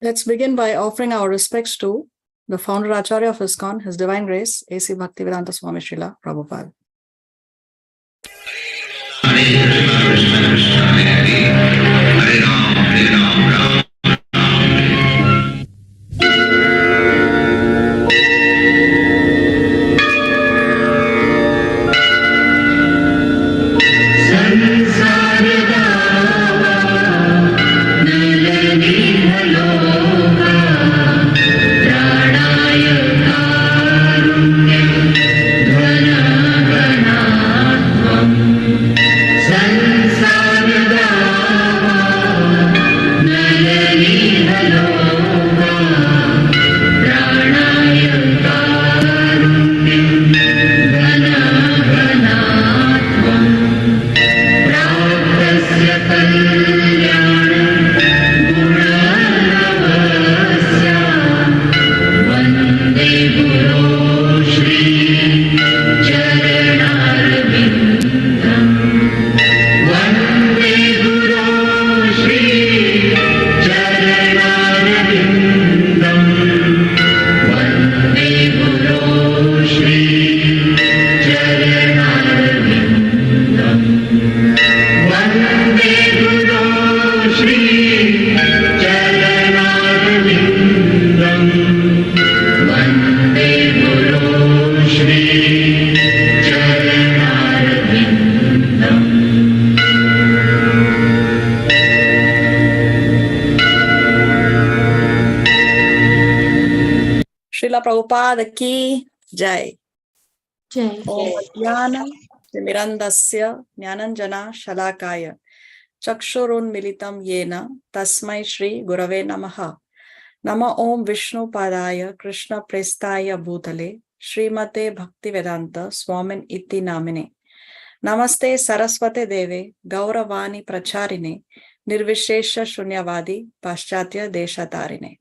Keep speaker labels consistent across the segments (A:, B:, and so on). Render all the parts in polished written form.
A: Let's begin by offering our respects to the founder Acharya of ISKCON, His Divine Grace, A.C. Bhaktivedanta Swami Srila Prabhupada.
B: Hare Krishna, Krishna Krishna, Hare Ram, Hare Ram, Ram.
A: Srila Prabhupada ki Jai.
C: Jai.
A: Om Jnana Timirandasya Jnananjana Shalakaya Chakshurun Militam Yena Tasmai Shri Gurave Namaha. Nama Om Vishnu Padaya Krishna Prestaya Bhutale Srimate Bhaktivedanta Swamin Iti Namine. Namaste Saraswate Deve Gauravani Pracharine Nirvishesha Shunyavadi Paschatya Deshatarine.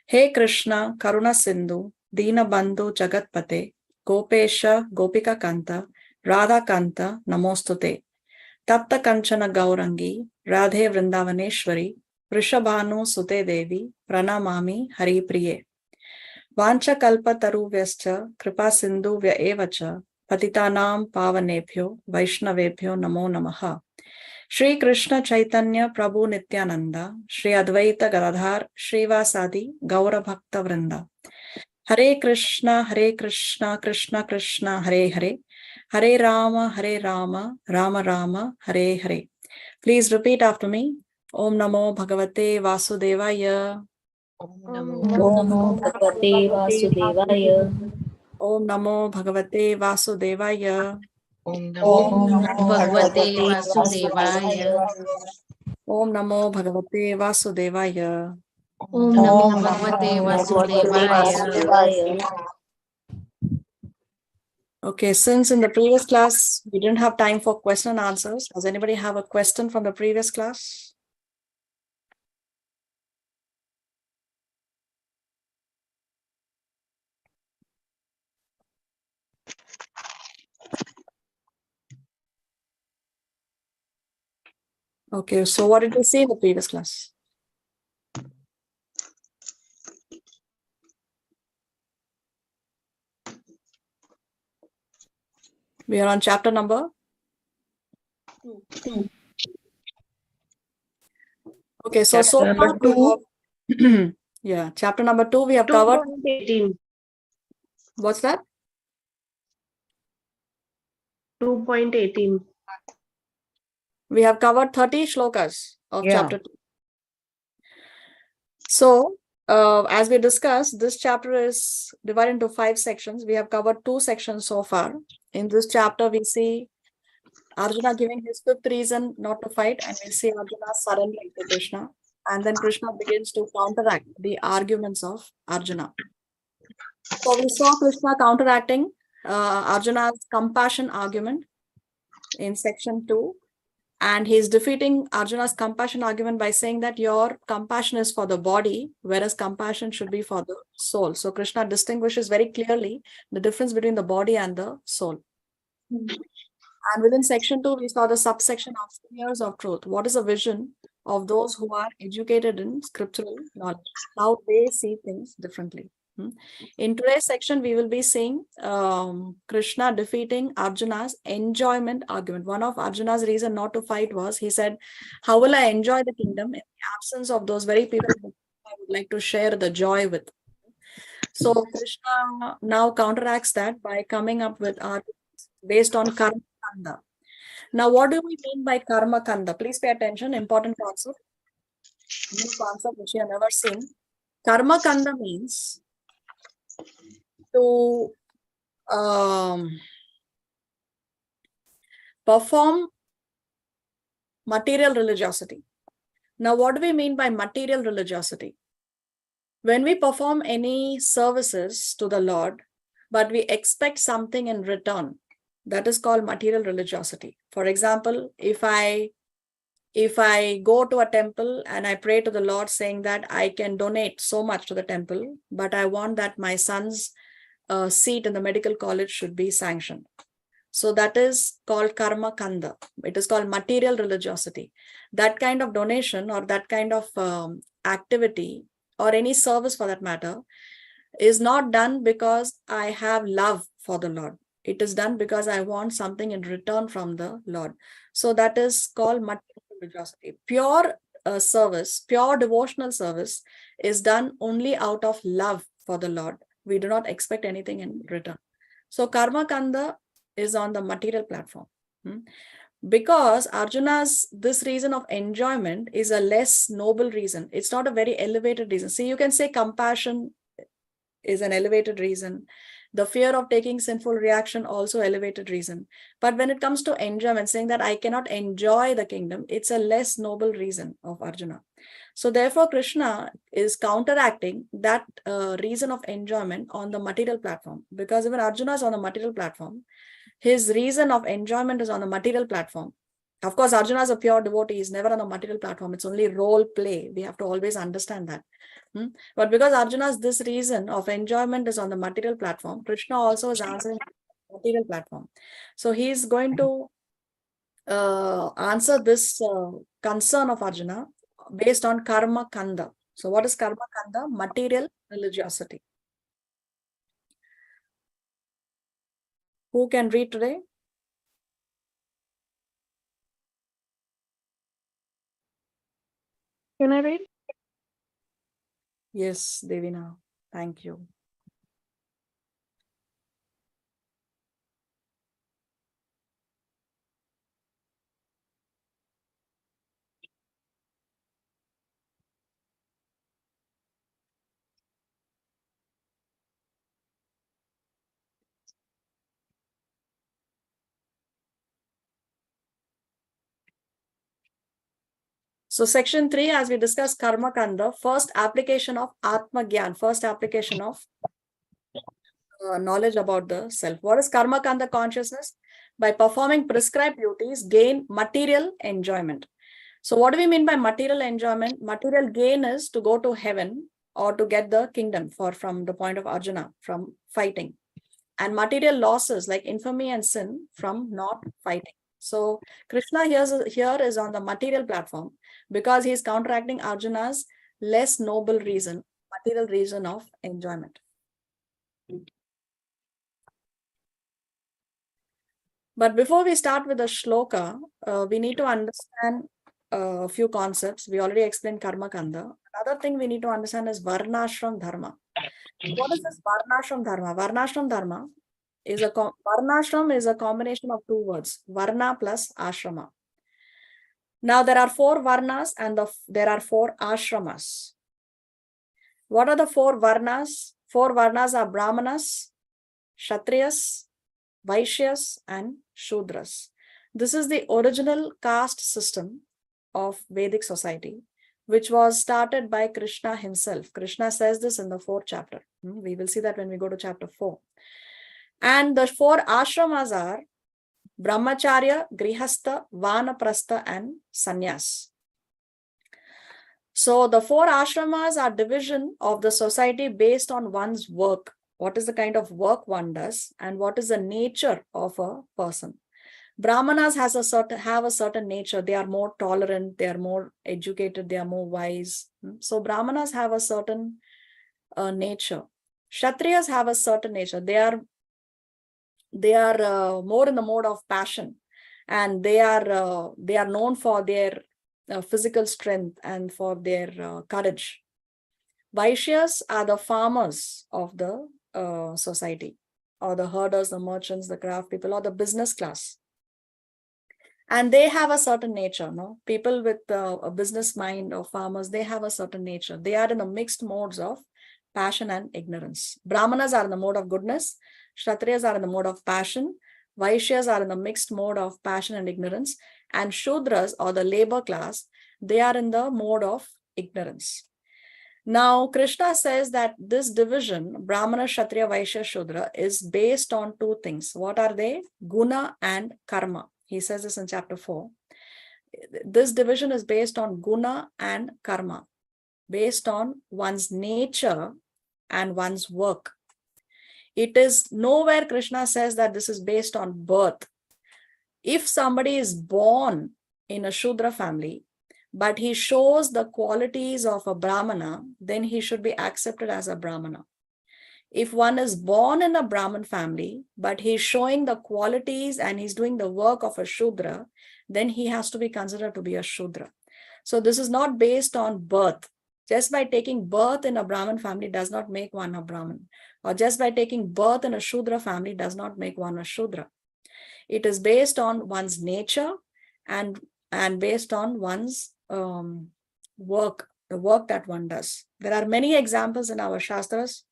A: He Krishna Karuna Sindhu Dina Bandhu Jagatpate Gopesha Gopika Kanta Radha Kanta Namostute Tapta Kanchana Gaurangi Radhe Vrindavaneshwari Vrishabhanu Sute Devi Pranamami Hari Priye Vancha Kalpa Taru Vyascha Kripa Sindhu Vya Evacha Patitanam Pavanebhyo Vaishnavebhyo Namo Namaha. Shri Krishna Chaitanya Prabhu Nityananda Shri Advaita Gadadhar Shrivasadi Gaura Bhakta Vrinda. Hare Krishna Krishna Krishna Hare Hare Hare Rama Rama Rama Hare Hare. Please repeat after me. Om Namo Bhagavate Vasudevaya.
C: Om Namo Bhagavate Vasudevaya.
A: Om Namo Bhagavate Vasudevaya.
C: Om Namo Bhagavate Vasudevaya.
A: Om Namo Bhagavate Vasudevaya.
C: Om Namo Bhagavate Vasudevaya.
A: Okay, since in the previous class we didn't have time for question and answers, does anybody have a question from the previous class? Okay, so what did we see in the previous class? We are on chapter number 2. Okay, so far we have yeah, chapter number 2 we have covered.
D: 2.18.
A: What's that?
D: 2.18.
A: We have covered 30 shlokas of
D: Yeah.
A: chapter 2. So, as we discussed, this chapter is divided into 5 sections. We have covered 2 sections so far. In this chapter, we see Arjuna giving his 5th reason not to fight, and we see Arjuna surrendering to Krishna. And then Krishna begins to counteract the arguments of Arjuna. So we saw Krishna counteracting Arjuna's compassion argument in section 2. And he's defeating Arjuna's compassion argument by saying that your compassion is for the body, whereas compassion should be for the soul. So Krishna distinguishes very clearly the difference between the body and the soul. And within section 2, we saw the subsection of spheres of truth. What is a vision? of those who are educated in scriptural knowledge, how they see things differently. In today's section, we will be seeing Krishna defeating Arjuna's enjoyment argument. One of Arjuna's reason not to fight was, he said, how will I enjoy the kingdom in the absence of those very people who I would like to share the joy with? So Krishna now counteracts that by coming up with arguments based on karma kanda. Now, what do we mean by karma kanda? Please pay attention, important concept. New concept which you have never seen. Karma kanda means to perform material religiosity. Now, what do we mean by material religiosity? When we perform any services to the Lord, but we expect something in return, that is called material religiosity. For example, if I go to a temple and I pray to the Lord saying that I can donate so much to the temple, but I want that my son's seat in the medical college should be sanctioned. So that is called karma kanda. It is called material religiosity. That kind of donation or that kind of activity or any service for that matter is not done because I have love for the Lord. It is done because I want something in return from the Lord. So that is called material religiosity. Pure service, pure devotional service is done only out of love for the Lord. We do not expect anything in return. So karma kanda is on the material platform. Because Arjuna's this reason of enjoyment is a less noble reason. It's not a very elevated reason. See, you can say compassion is an elevated reason. The fear of taking sinful reaction, also elevated reason. But when it comes to enjoyment, saying that I cannot enjoy the kingdom, it's a less noble reason of Arjuna. So therefore, Krishna is counteracting that reason of enjoyment on the material platform. Because even Arjuna is on the material platform, his reason of enjoyment is on the material platform. Of course, Arjuna is a pure devotee. He's never on the material platform. It's only role play. We have to always understand that. But because Arjuna's this reason of enjoyment is on the material platform, Krishna also is answering the material platform. So he is going to answer this concern of Arjuna based on karma kanda. So what is karma kanda? Material religiosity. Who can read today?
D: Can I read?
A: Yes, Devina. Thank you. So section 3, as we discussed karma kanda, first application of atma gyan, first application of knowledge about the self. What is karma kanda consciousness? By performing prescribed duties, gain material enjoyment. So what do we mean by material enjoyment? Material gain is to go to heaven or to get the kingdom from the point of Arjuna, from fighting. And material losses like infamy and sin from not fighting. So Krishna here is on the material platform because he is counteracting Arjuna's less noble reason, material reason of enjoyment. But before we start with the shloka, we need to understand a few concepts. We already explained karma kanda. Another thing we need to understand is varnashram dharma. What is this varnashram dharma? Varnashram dharma is varnashram is a combination of two words, varna plus ashrama. Now there are 4 varnas and there are 4 ashramas. What are the 4 varnas? 4 varnas are brahmanas, kshatriyas, vaishyas, and shudras. This is the original caste system of Vedic society, which was started by Krishna himself. Krishna says this in the 4th chapter. We will see that when we go to chapter 4. And the 4 ashramas are brahmacharya, grihastha, vanaprastha, and sannyas. So the 4 ashramas are division of the society based on one's work. What is the kind of work one does and what is the nature of a person. Brahmanas have a certain nature. They are more tolerant, they are more educated, they are more wise. So Brahmanas have a certain nature. Kshatriyas have a certain nature. They are more in the mode of passion, and they are known for their physical strength and for their courage. Vaishyas are the farmers of the society, or the herders, the merchants, the craft people, or the business class. And they have a certain nature, no? People with a business mind, or farmers, they have a certain nature. They are in the mixed modes of passion and ignorance. Brahmanas are in the mode of goodness. Kshatriyas are in the mode of passion. Vaishyas are in the mixed mode of passion and ignorance. And Shudras, or the labor class, they are in the mode of ignorance. Now, Krishna says that this division, Brahmana, Kshatriya, Vaishya, Shudra, is based on two things. What are they? Guna and karma. He says this in chapter 4. This division is based on guna and karma, based on one's nature and one's work. It is nowhere Krishna says that this is based on birth. If somebody is born in a Shudra family, but he shows the qualities of a Brahmana, then he should be accepted as a Brahmana. If one is born in a Brahmin family, but he's showing the qualities and he's doing the work of a Shudra, then he has to be considered to be a Shudra. So this is not based on birth. Just by taking birth in a Brahmin family does not make one a Brahmin. Or just by taking birth in a Shudra family does not make one a Shudra. It is based on one's nature and based on one's work, the work that one does. There are many examples in our Shastras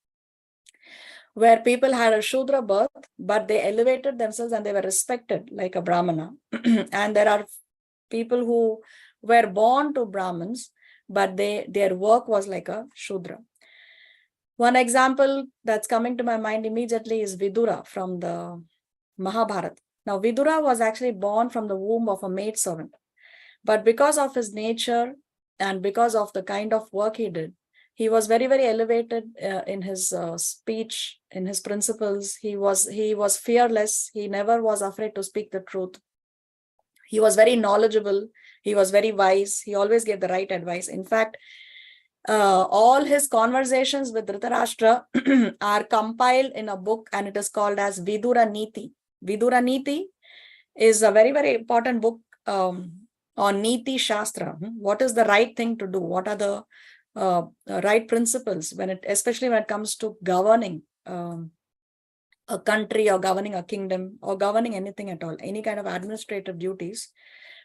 A: where people had a Shudra birth, but they elevated themselves and they were respected like a Brahmana. And there are people who were born to Brahmins, but their work was like a Shudra. One example that's coming to my mind immediately is Vidura from the Mahabharata. Now, Vidura was actually born from the womb of a maidservant, but because of his nature and because of the kind of work he did, he was very, very elevated in his speech, in his principles. He was fearless. He never was afraid to speak the truth. He was very knowledgeable. He was very wise. He always gave the right advice. In fact, all his conversations with Dhritarashtra are compiled in a book, and it is called as Vidura Niti. Vidura Niti is a very, very important book on Niti Shastra. What is the right thing to do? What are the right principles especially when it comes to governing a country, or governing a kingdom, or governing anything at all, any kind of administrative duties?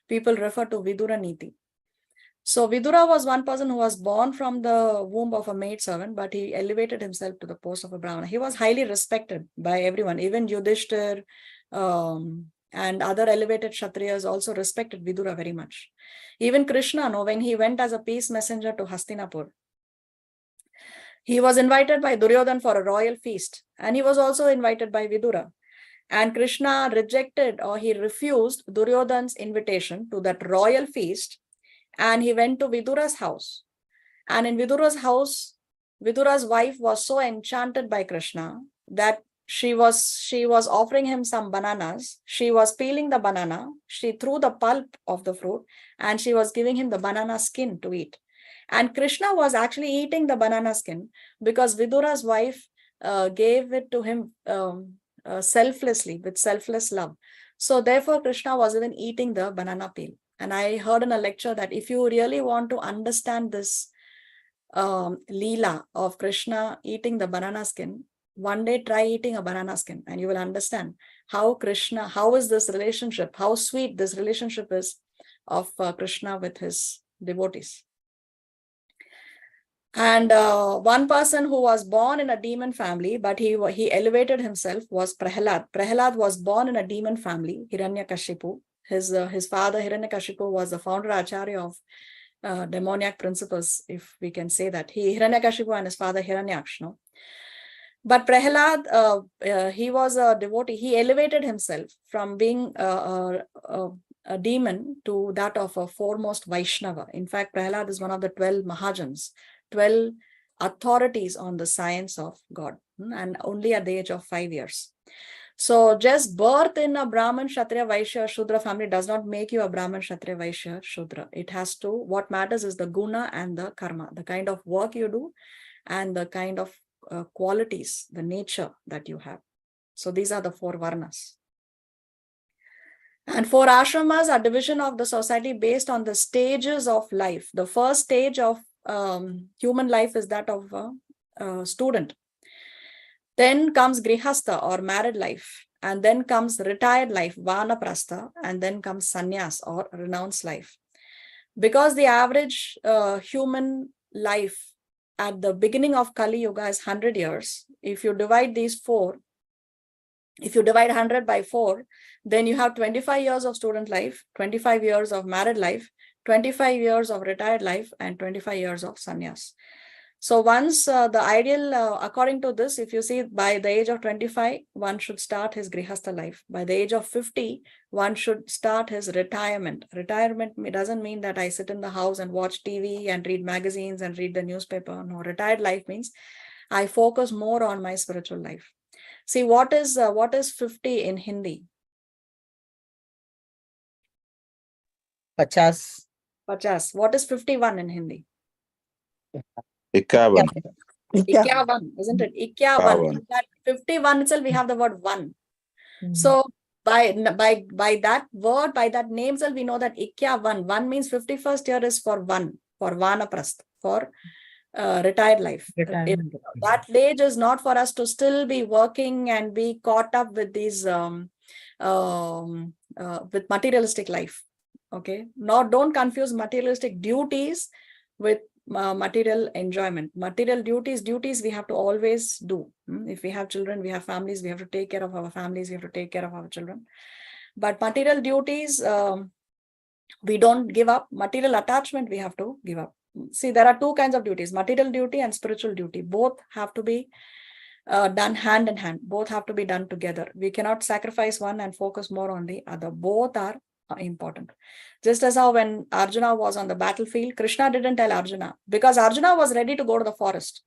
A: People refer to Vidura Niti. So Vidura was one person who was born from the womb of a maidservant, but he elevated himself to the post of a Brahmana. He was highly respected by everyone. Even Yudhishthir and other elevated Kshatriyas also respected Vidura very much. Even Krishna, when he went as a peace messenger to Hastinapur, he was invited by Duryodhan for a royal feast, and he was also invited by Vidura. And Krishna rejected, or he refused, Duryodhan's invitation to that royal feast, and he went to Vidura's house. And in Vidura's house, Vidura's wife was so enchanted by Krishna that she was offering him some bananas. She was peeling the banana. She threw the pulp of the fruit, and she was giving him the banana skin to eat. And Krishna was actually eating the banana skin because Vidura's wife gave it to him selflessly, with selfless love. So therefore, Krishna was even eating the banana peel. And I heard in a lecture that if you really want to understand this Leela of Krishna eating the banana skin, one day try eating a banana skin, and you will understand how is this relationship, how sweet this relationship is of Krishna with his devotees. And one person who was born in a demon family, but he elevated himself, was Prahalad. Prahalad was born in a demon family, Hiranyakashipu. His father, Hiranyakashipu, was the founder Acharya of demoniac principles, if we can say that. Hiranyakashipu and his father Hiranyaksha. No? But Prahalad, he was a devotee. He elevated himself from being a demon to that of a foremost Vaishnava. In fact, Prahalad is one of the 12 Mahajans, 12 authorities on the science of God, and only at the age of 5 years. So just birth in a Brahman, Kshatriya, Vaishya, Shudra family does not make you a Brahman, Kshatriya, Vaishya, Shudra. It has to, what matters is the guna and the karma, the kind of work you do and the kind of qualities, the nature that you have. So these are the 4 varnas. And 4 ashramas are division of the society based on the stages of life. The first stage of human life is that of a student. Then comes grihastha or married life. And then comes retired life, vanaprastha. And then comes sannyas or renounced life. Because the average human life at the beginning of Kali Yuga is 100 years. If you divide these 4, if you divide 100 by 4, then you have 25 years of student life, 25 years of married life, 25 years of retired life, and 25 years of sannyas. So once the ideal, according to this, if you see by the age of 25, one should start his grihastha life. By the age of 50, one should start his retirement. Retirement doesn't mean that I sit in the house and watch TV and read magazines and read the newspaper. No, retired life means I focus more on my spiritual life. See, what is 50 in Hindi?
E: 50.
A: 50. What is 51 in Hindi?
B: 51.
A: 51, isn't it? 51. In that 51 itself, we have the word one. So by that word, by that name itself, we know that 51. One means 51st year is for one, for vanaprastha, for retired life. That age is not for us to still be working and be caught up with these with materialistic life. Okay, don't confuse materialistic duties with material enjoyment. Material duties we have to always do. If we have children, we have families, we have to take care of our families, we have to take care of our children. But material duties, we don't give up. Material attachment, we have to give up. See, there are 2 kinds of duties, material duty and spiritual duty. Both have to be done hand in hand. Both have to be done together. We cannot sacrifice one and focus more on the other. Both are important. Just as how when Arjuna was on the battlefield, Krishna didn't tell Arjuna because Arjuna was ready to go to the forest.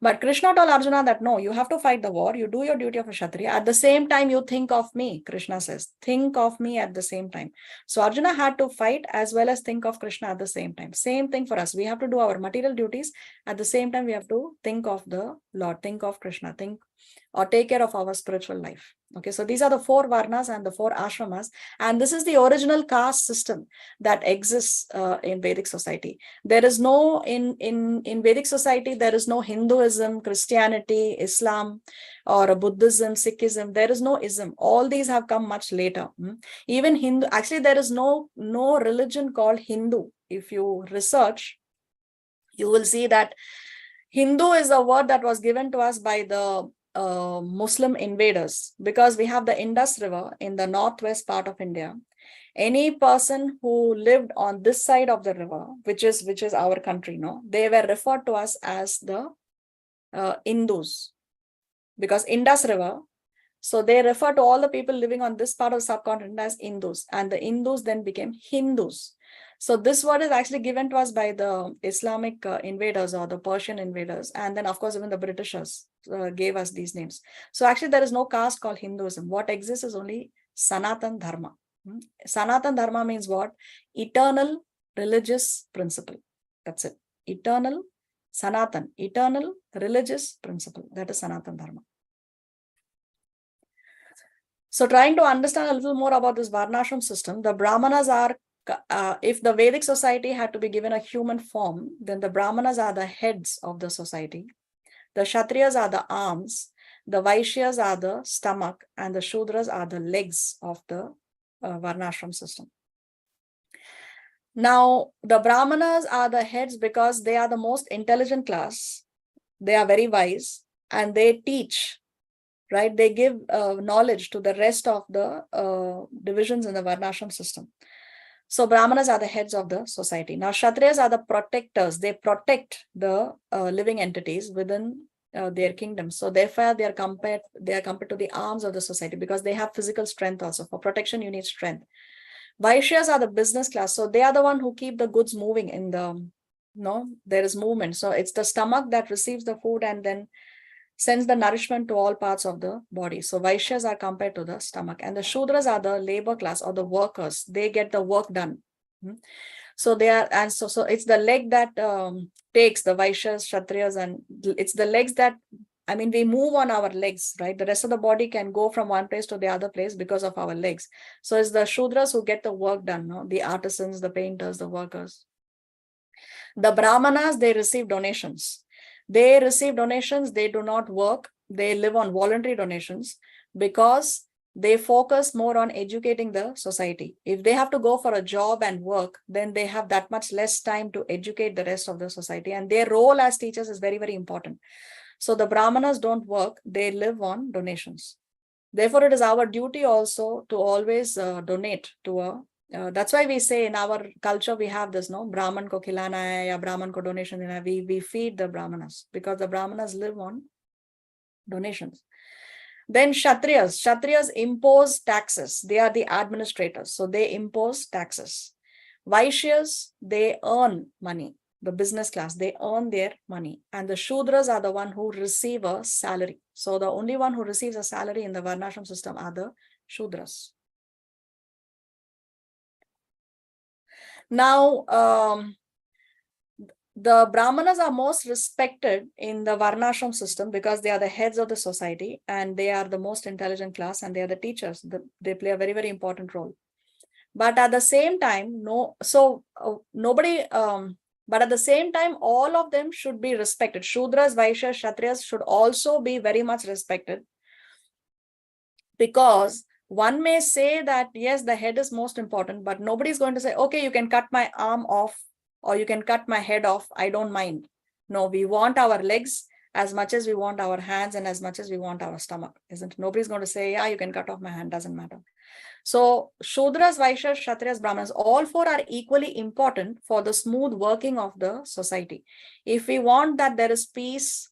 A: But Krishna told Arjuna that no, you have to fight the war. You do your duty of a Kshatriya. At the same time, you think of me, Krishna says. Think of me at the same time. So Arjuna had to fight as well as think of Krishna at the same time. Same thing for us. We have to do our material duties. At the same time, we have to think of the Lord, think of Krishna, think or take care of our spiritual life. Okay, so these are the 4 varnas and the 4 ashramas. And this is the original caste system that exists in Vedic society. There is no, in Vedic society, there is no Hinduism, Christianity, Islam, or Buddhism, Sikhism. There is no ism. All these have come much later. Even Hindu, actually, there is no religion called Hindu. If you research, you will see that Hindu is a word that was given to us by the Muslim invaders, because we have the Indus River in the northwest part of India. Any person who lived on this side of the river, which is our country, no, they were referred to us as the Indus, because Indus River. So they refer to all the people living on this part of the subcontinent as Indus, and the Indus then became Hindus. So this word is actually given to us by the Islamic invaders or the Persian invaders. And then, of course, even the Britishers gave us these names. So actually, there is no caste called Hinduism. What exists is only Sanatan Dharma. Sanatan Dharma means what? Eternal religious principle. That's it. Eternal, Sanatan, eternal religious principle. That is Sanatan Dharma. So trying to understand a little more about this Varnashram system, the Brahmanas are, if the Vedic society had to be given a human form, then the Brahmanas are the heads of the society. The Kshatriyas are the arms, the Vaishyas are the stomach, and the Shudras are the legs of the Varnashram system. Now, the Brahmanas are the heads because they are the most intelligent class. They are very wise and they teach, right? They give knowledge to the rest of the divisions in the Varnashram system. So Brahmanas are the heads of the society. Now Kshatriyas are the protectors. They protect the living entities within their kingdom. So therefore they are compared to the arms of the society because they have physical strength also. For protection, you need strength. Vaishyas are the business class. So they are the one who keep the goods moving in the, there is movement. So it's the stomach that receives the food and then sends the nourishment to all parts of the body. So Vaishyas are compared to the stomach, and the Shudras are the labor class or the workers. They get the work done. So they are, and so it's the leg that takes the Vaishyas, Kshatriyas, and it's the legs that, I mean, we move on our legs, right? The rest of the body can go from one place to the other place because of our legs. So it's the Shudras who get the work done, no? The artisans, the painters, the workers. The Brahmanas, they receive donations. They receive donations, they do not work, they live on voluntary donations because they focus more on educating the society. If they have to go for a job and work, then they have that much less time to educate the rest of the society. And their role as teachers is very, very important. So the Brahmanas don't work, they live on donations. Therefore, it is our duty also to always donate to a that's why we say in our culture we have this, no, Brahman ko khilana hai, ya Brahman ko donation dena hai. We feed the Brahmanas because the Brahmanas live on donations. Then Kshatriyas impose taxes. They are the administrators, so they impose taxes. Vaishyas, they earn money. The business class, they earn their money, and the Shudras are the one who receive a salary. So the only one who receives a salary in the Varnashram system are the Shudras. Now, the Brahmanas are most respected in the Varnashram system because they are the heads of the society and they are the most intelligent class and they are the teachers. They play a very, very important role. But at the same time, but at the same time, all of them should be respected. Shudras, Vaishyas, Kshatriyas should also be very much respected, because one may say that, yes, the head is most important, but nobody is going to say, okay, you can cut my arm off or you can cut my head off. I don't mind. No, we want our legs as much as we want our hands and as much as we want our stomach, isn't it? Nobody's going to say, yeah, you can cut off my hand, doesn't matter. So Shudras, Vaishyas, Kshatriyas, Brahmanas, all four are equally important for the smooth working of the society. If we want that there is peace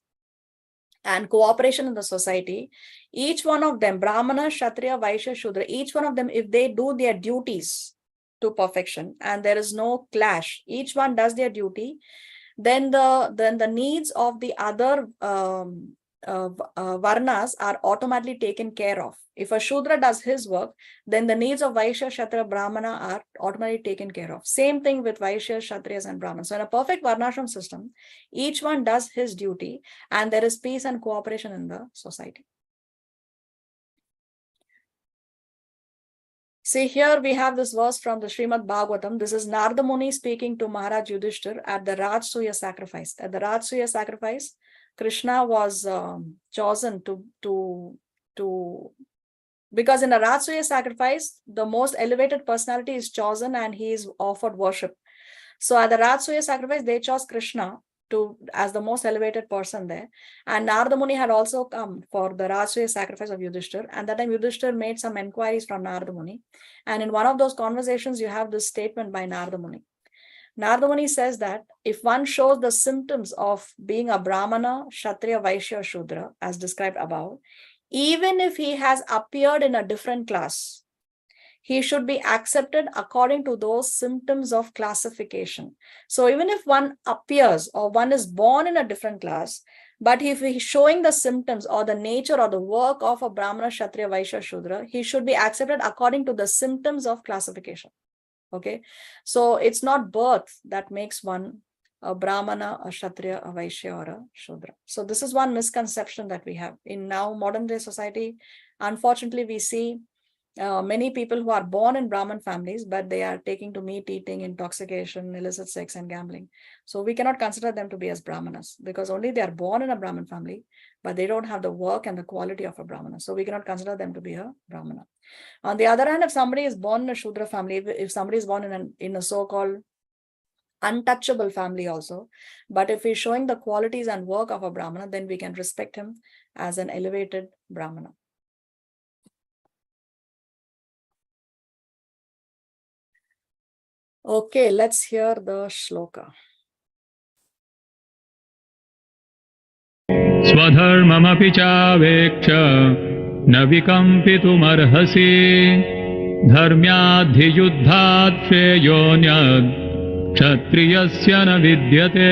A: and cooperation in the society, each one of them, Brahmana, Kshatriya, Vaishya, Shudra, each one of them, if they do their duties to perfection and there is no clash, each one does their duty, then the needs of the other Varnas are automatically taken care of. If a Shudra does his work, then the needs of Vaishya, Kshatriya, Brahmana are automatically taken care of. Same thing with Vaishya, Kshatriyas and Brahmanas. So in a perfect Varnashram system, each one does his duty and there is peace and cooperation in the society. See, here we have this verse from the Srimad Bhagavatam. This is Narada Muni speaking to Maharaj Yudhishthir at the Rajsuya sacrifice. At the Rajsuya sacrifice, Krishna was chosen because in a Rajsuya sacrifice, the most elevated personality is chosen and he is offered worship. So at the Rajsuya sacrifice, they chose Krishna as the most elevated person there. And Narada Muni had also come for the Rajsuya sacrifice of Yudhishthir. And that time Yudhishthir made some inquiries from Narada Muni. And in one of those conversations, you have this statement by Narada Muni. Narada Muni says that if one shows the symptoms of being a Brahmana, Kshatriya, Vaishya, Shudra, as described above, even if he has appeared in a different class, he should be accepted according to those symptoms of classification. So even if one appears or one is born in a different class, but if he is showing the symptoms or the nature or the work of a Brahmana, Kshatriya, Vaishya, Shudra, he should be accepted according to the symptoms of classification. Okay, so it's not birth that makes one a Brahmana, a Kshatriya, a Vaishya, or a Shudra. So this is one misconception that we have in now modern day society. Unfortunately, we see many people who are born in Brahmin families, but they are taking to meat eating, intoxication, illicit sex, and gambling. So we cannot consider them to be as Brahmanas because only they are born in a Brahmin family, but they don't have the work and the quality of a Brahmana. So we cannot consider them to be a Brahmana. On the other hand, if somebody is born in a Shudra family, if somebody is born in a so-called untouchable family also, but if he's showing the qualities and work of a Brahmana, then we can respect him as an elevated Brahmana. Okay, let's hear the shloka.
E: Swadharmamapi chaveksha na vikampitumārhasi dharmyadhi yuddhat shreyonyad kshatriyasya na vidyate.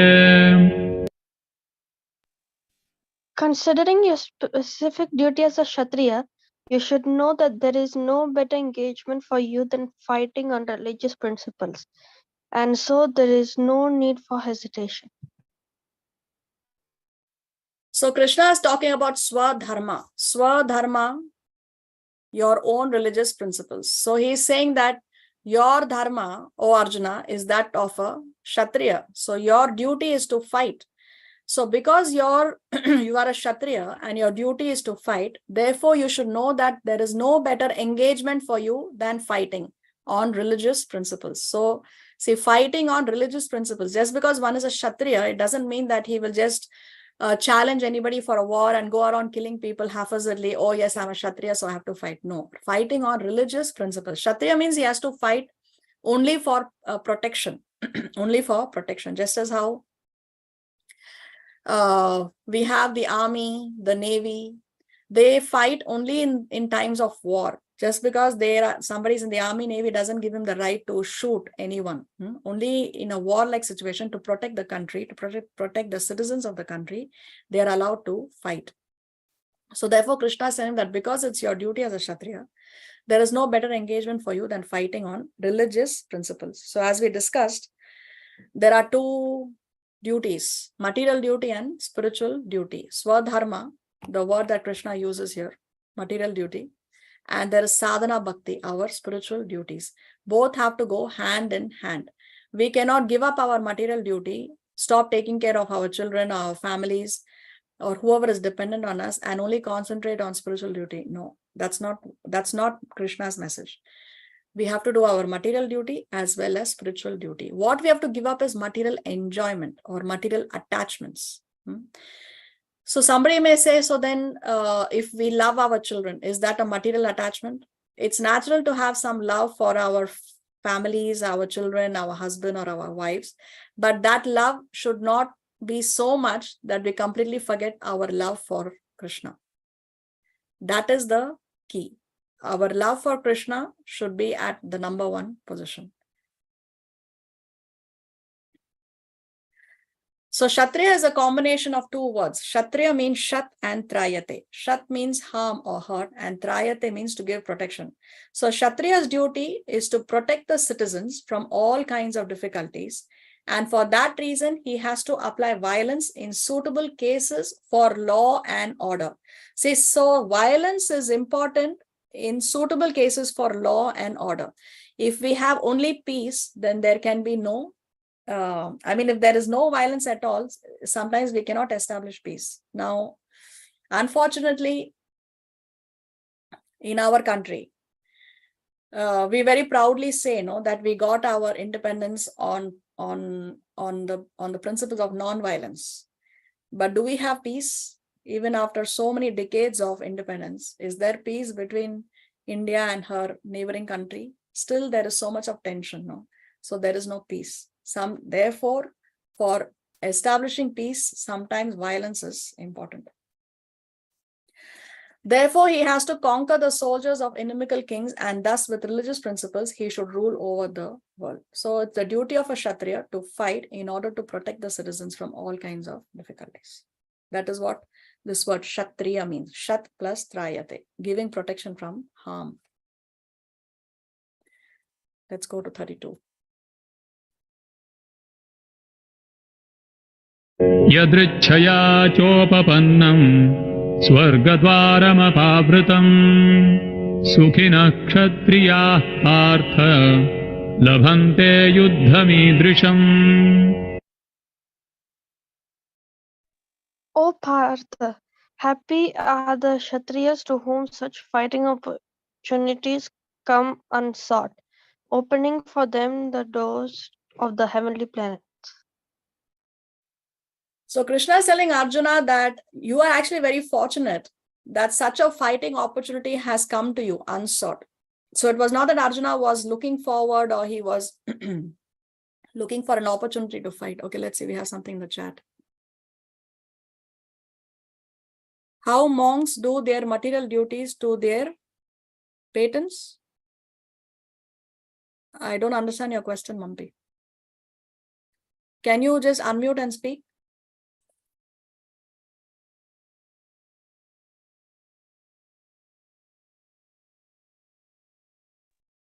F: Considering your specific duty as a Kshatriya, you should know that there is no better engagement for you than fighting on religious principles, and so there is no need for hesitation.
A: So Krishna is talking about Swadharma. Swadharma, your own religious principles. So he is saying that your dharma, O Arjuna, is that of a Kshatriya. So your duty is to fight. So because you are a Kshatriya and your duty is to fight, therefore you should know that there is no better engagement for you than fighting on religious principles. So see, fighting on religious principles, just because one is a Kshatriya, it doesn't mean that he will just challenge anybody for a war and go around killing people haphazardly. Oh yes, I'm a Kshatriya, so I have to fight. No, fighting on religious principles. Kshatriya means he has to fight only for protection, only for protection, just as how we have the army, the navy, they fight only in times of war. Just because somebody's in the army, navy doesn't give him the right to shoot anyone. Only in a warlike situation, to protect the country, to protect the citizens of the country, they are allowed to fight. So therefore, Krishna is saying that because it's your duty as a Kshatriya, there is no better engagement for you than fighting on religious principles. So as we discussed, there are two duties, material duty and spiritual duty. Swadharma, the word that Krishna uses here, material duty, and there is sadhana bhakti, our spiritual duties. Both have to go hand in hand. We cannot give up our material duty, stop taking care of our children, our families, or whoever is dependent on us, and only concentrate on spiritual duty. No, that's not Krishna's message. We have to do our material duty as well as spiritual duty. What we have to give up is material enjoyment or material attachments. So somebody may say, so then if we love our children, is that a material attachment? It's natural to have some love for our families, our children, our husband or our wives, but that love should not be so much that we completely forget our love for Krishna. That is the key. Our love for Krishna should be at the number one position. So Kshatriya is a combination of two words. Kshatriya means Shat and Trayate. Shat means harm or hurt, and Trayate means to give protection. So Kshatriya's duty is to protect the citizens from all kinds of difficulties. And for that reason, he has to apply violence in suitable cases for law and order. See, so violence is important in suitable cases for law and order. If we have only peace, then there can be no if there is no violence at all, sometimes we cannot establish peace. Now, unfortunately, in our country, we very proudly say that we got our independence on the principles of non-violence. But do we have peace? Even after so many decades of independence, is there peace between India and her neighboring country? Still, there is so much of tension. So there is no peace. Therefore, for establishing peace, sometimes violence is important. Therefore, he has to conquer the soldiers of inimical kings, and thus with religious principles, he should rule over the world. So it's the duty of a Kshatriya to fight in order to protect the citizens from all kinds of difficulties. That is what this word Kshatriya means. Shat plus Trayate, giving protection from harm. Let's go to 32.
E: यदृच्छया चोपपन्नं स्वर्गद्वारमपावृतं सुखिनः क्षत्रियाः पार्थ लभन्ते युद्धमीदृशम्.
F: O Partha, happy are the Kshatriyas to whom such fighting opportunities come unsought, opening for them the doors of the heavenly planet.
A: So Krishna is telling Arjuna that you are actually very fortunate that such a fighting opportunity has come to you unsought. So it was not that Arjuna was looking forward or he was looking for an opportunity to fight. Okay, let's see, we have something in the chat. How monks do their material duties to their patents? I don't understand your question, Mampi. Can you just unmute and speak?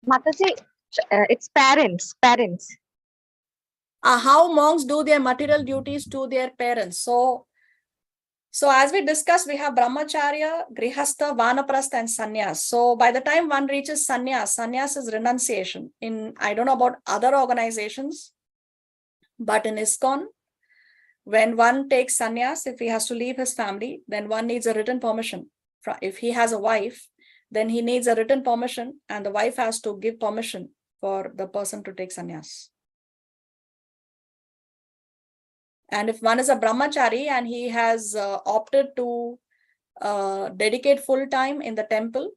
G: Mataji, it's parents.
A: How monks do their material duties to their parents. So as we discussed, we have brahmacharya, grihastha, vanaprastha, and sannyas. So by the time one reaches sannyas is renunciation. I don't know about other organizations, but in ISKCON, when one takes sannyas, if he has to leave his family, then one needs a written permission. If he has a wife, then he needs a written permission, and the wife has to give permission for the person to take sannyas. And if one is a brahmachari and he has opted to dedicate full time in the temple,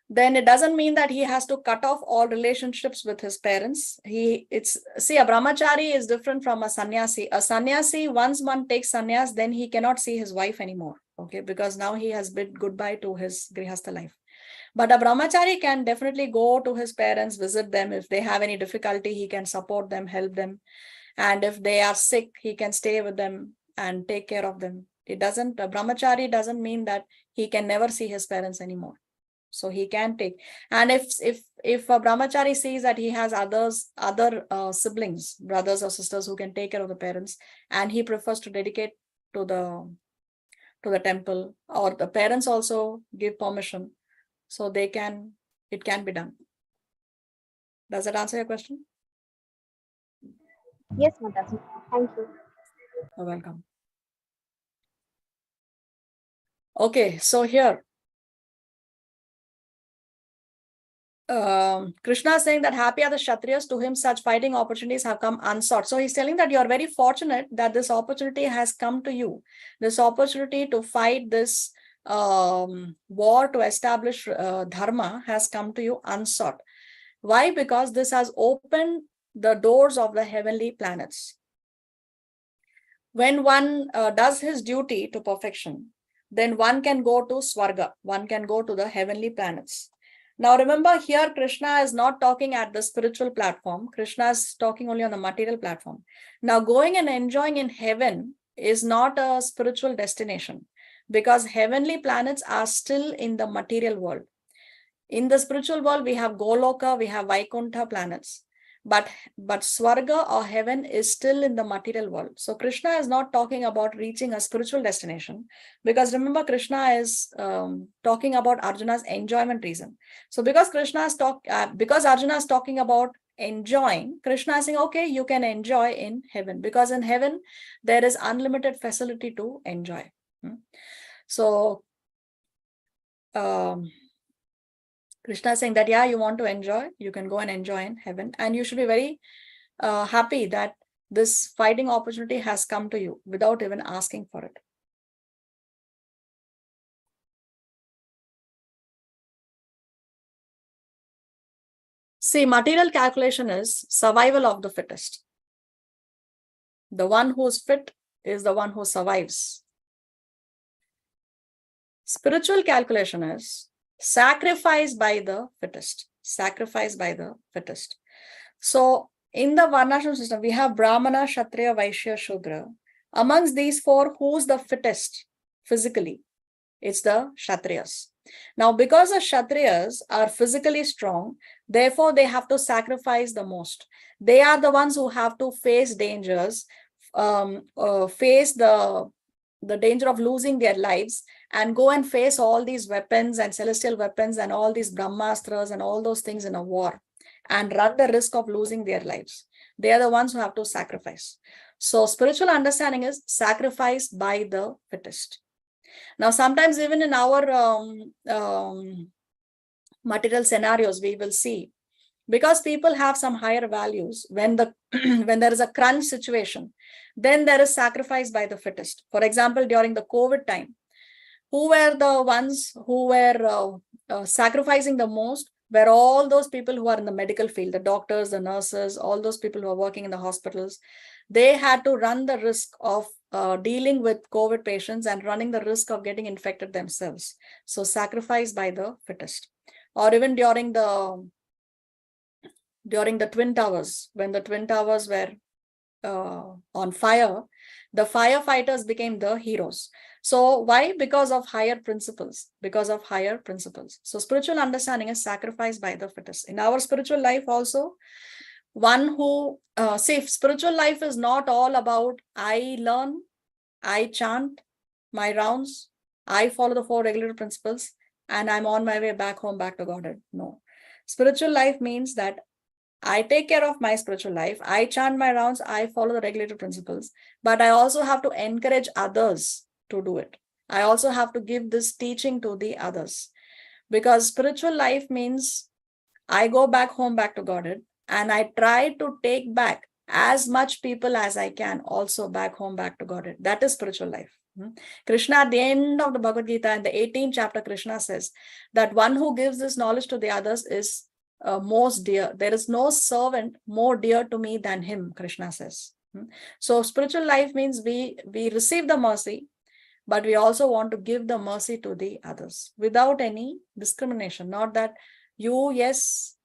A: then it doesn't mean that he has to cut off all relationships with his parents. A brahmachari is different from a sannyasi. A sannyasi, once one takes sannyas, then he cannot see his wife anymore. Okay, because now he has bid goodbye to his grihastha life. But a brahmachari can definitely go to his parents, visit them. If they have any difficulty, he can support them, help them. And if they are sick, he can stay with them and take care of them. A brahmachari doesn't mean that he can never see his parents anymore. So he can take. And if a brahmachari sees that he has other siblings, brothers or sisters who can take care of the parents, and he prefers to dedicate to the temple, or the parents also give permission, so it can be done. Does that answer your question?
G: Yes, Mataji. Thank you.
A: You're welcome. Okay, so here Krishna is saying that happy are the Kshatriyas to whom such fighting opportunities have come unsought. So he's telling that you're very fortunate that this opportunity has come to you. This opportunity to fight this war to establish dharma has come to you unsought. Why? Because this has opened the doors of the heavenly planets. When one does his duty to perfection, then one can go to Swarga, one can go to the heavenly planets. Now remember, here Krishna is not talking at the spiritual platform. Krishna is talking only on the material platform. Now going and enjoying in heaven is not a spiritual destination, because heavenly planets are still in the material world. In the spiritual world, we have Goloka, we have Vaikuntha planets. But Swarga or heaven is still in the material world. So Krishna is not talking about reaching a spiritual destination, because remember, Krishna is talking about Arjuna's enjoyment reason. So because Arjuna is talking about enjoying, Krishna is saying, okay, you can enjoy in heaven, because in heaven there is unlimited facility to enjoy. So Krishna is saying that, yeah, you want to enjoy, you can go and enjoy in heaven, and you should be very happy that this fighting opportunity has come to you without even asking for it. See, material calculation is survival of the fittest. The one who's fit is the one who survives. Spiritual calculation is sacrifice by the fittest. Sacrifice by the fittest. So in the Varnashram system, we have Brahmana, Kshatriya, Vaishya, Shudra. Amongst these four, who's the fittest physically? It's the Kshatriyas. Now, because the Kshatriyas are physically strong, therefore they have to sacrifice the most. They are the ones who have to face dangers, face the danger of losing their lives, and go and face all these weapons and celestial weapons and all these brahmastras and all those things in a war, and run the risk of losing their lives. They are the ones who have to sacrifice. So spiritual understanding is sacrifice by the fittest. Now, sometimes even in our material scenarios, we will see, because people have some higher values, when there is a crunch situation, then there is sacrifice by the fittest. For example, during the COVID time, who were the ones who were sacrificing the most? Were all those people who are in the medical field, the doctors, the nurses, all those people who are working in the hospitals. They had to run the risk of dealing with COVID patients and running the risk of getting infected themselves. So sacrifice by the fittest. Or even during the Twin Towers, when the Twin Towers were on fire, the firefighters became the heroes. So why? Because of higher principles. Because of higher principles. So spiritual understanding is sacrificed by the fittest. In our spiritual life also, one who, say, spiritual life is not all about I learn, I chant my rounds, I follow the 4 regular principles, and I'm on my way back home, back to Godhead. No. Spiritual life means that I take care of my spiritual life, I chant my rounds, I follow the regulative principles, but I also have to encourage others to do it. I also have to give this teaching to the others, because spiritual life means I go back home, back to Godhead, and I try to take back as much people as I can also back home, back to Godhead. That is spiritual life. Krishna, at the end of the Bhagavad Gita, in the 18th chapter, Krishna says that one who gives this knowledge to the others is most dear. There is no servant more dear to me than him, Krishna says. So spiritual life means we receive the mercy, but we also want to give the mercy to the others without any discrimination. Not that you, yes,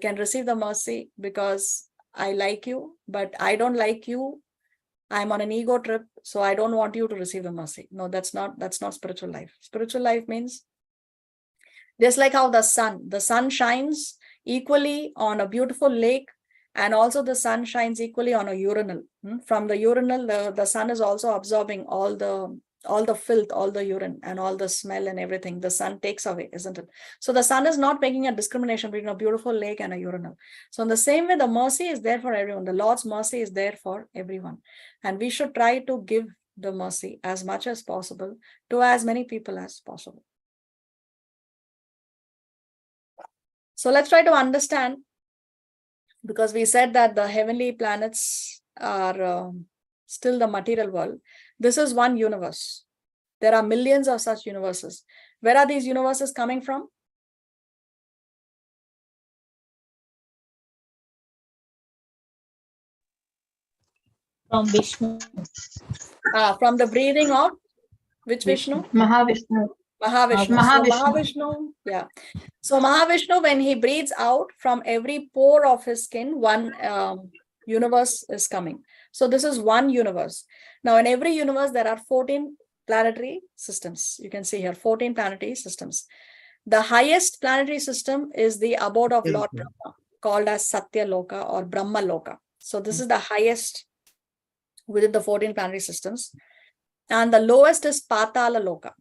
A: can receive the mercy because I like you, but I don't like you. I'm on an ego trip, so I don't want you to receive the mercy. No, that's not spiritual life. Spiritual life means just like how the sun shines equally on a beautiful lake, and also the sun shines equally on a urinal. From the urinal, the sun is also absorbing all the filth, all the urine and all the smell and everything. The sun takes away, isn't it? So the sun is not making a discrimination between a beautiful lake and a urinal. So in the same way, the mercy is there for everyone. The Lord's mercy is there for everyone. And we should try to give the mercy as much as possible to as many people as possible. So let's try to understand, because we said that the heavenly planets are still the material world. This is one universe. There are millions of such universes. Where are these universes coming from?
C: From Vishnu.
A: From the breathing of which Vishnu?
H: Mahavishnu.
A: Mahavishnu.
H: Mahavishnu.
A: So Mahavishnu, yeah. So Mahavishnu, when he breathes out, from every pore of his skin, one universe is coming. So this is one universe. Now in every universe, there are 14 planetary systems. You can see here 14 planetary systems. The highest planetary system is the abode of Lord Brahma, called as Satya Loka or Brahma Loka. So this is the highest within the 14 planetary systems. And the lowest is Patala Loka.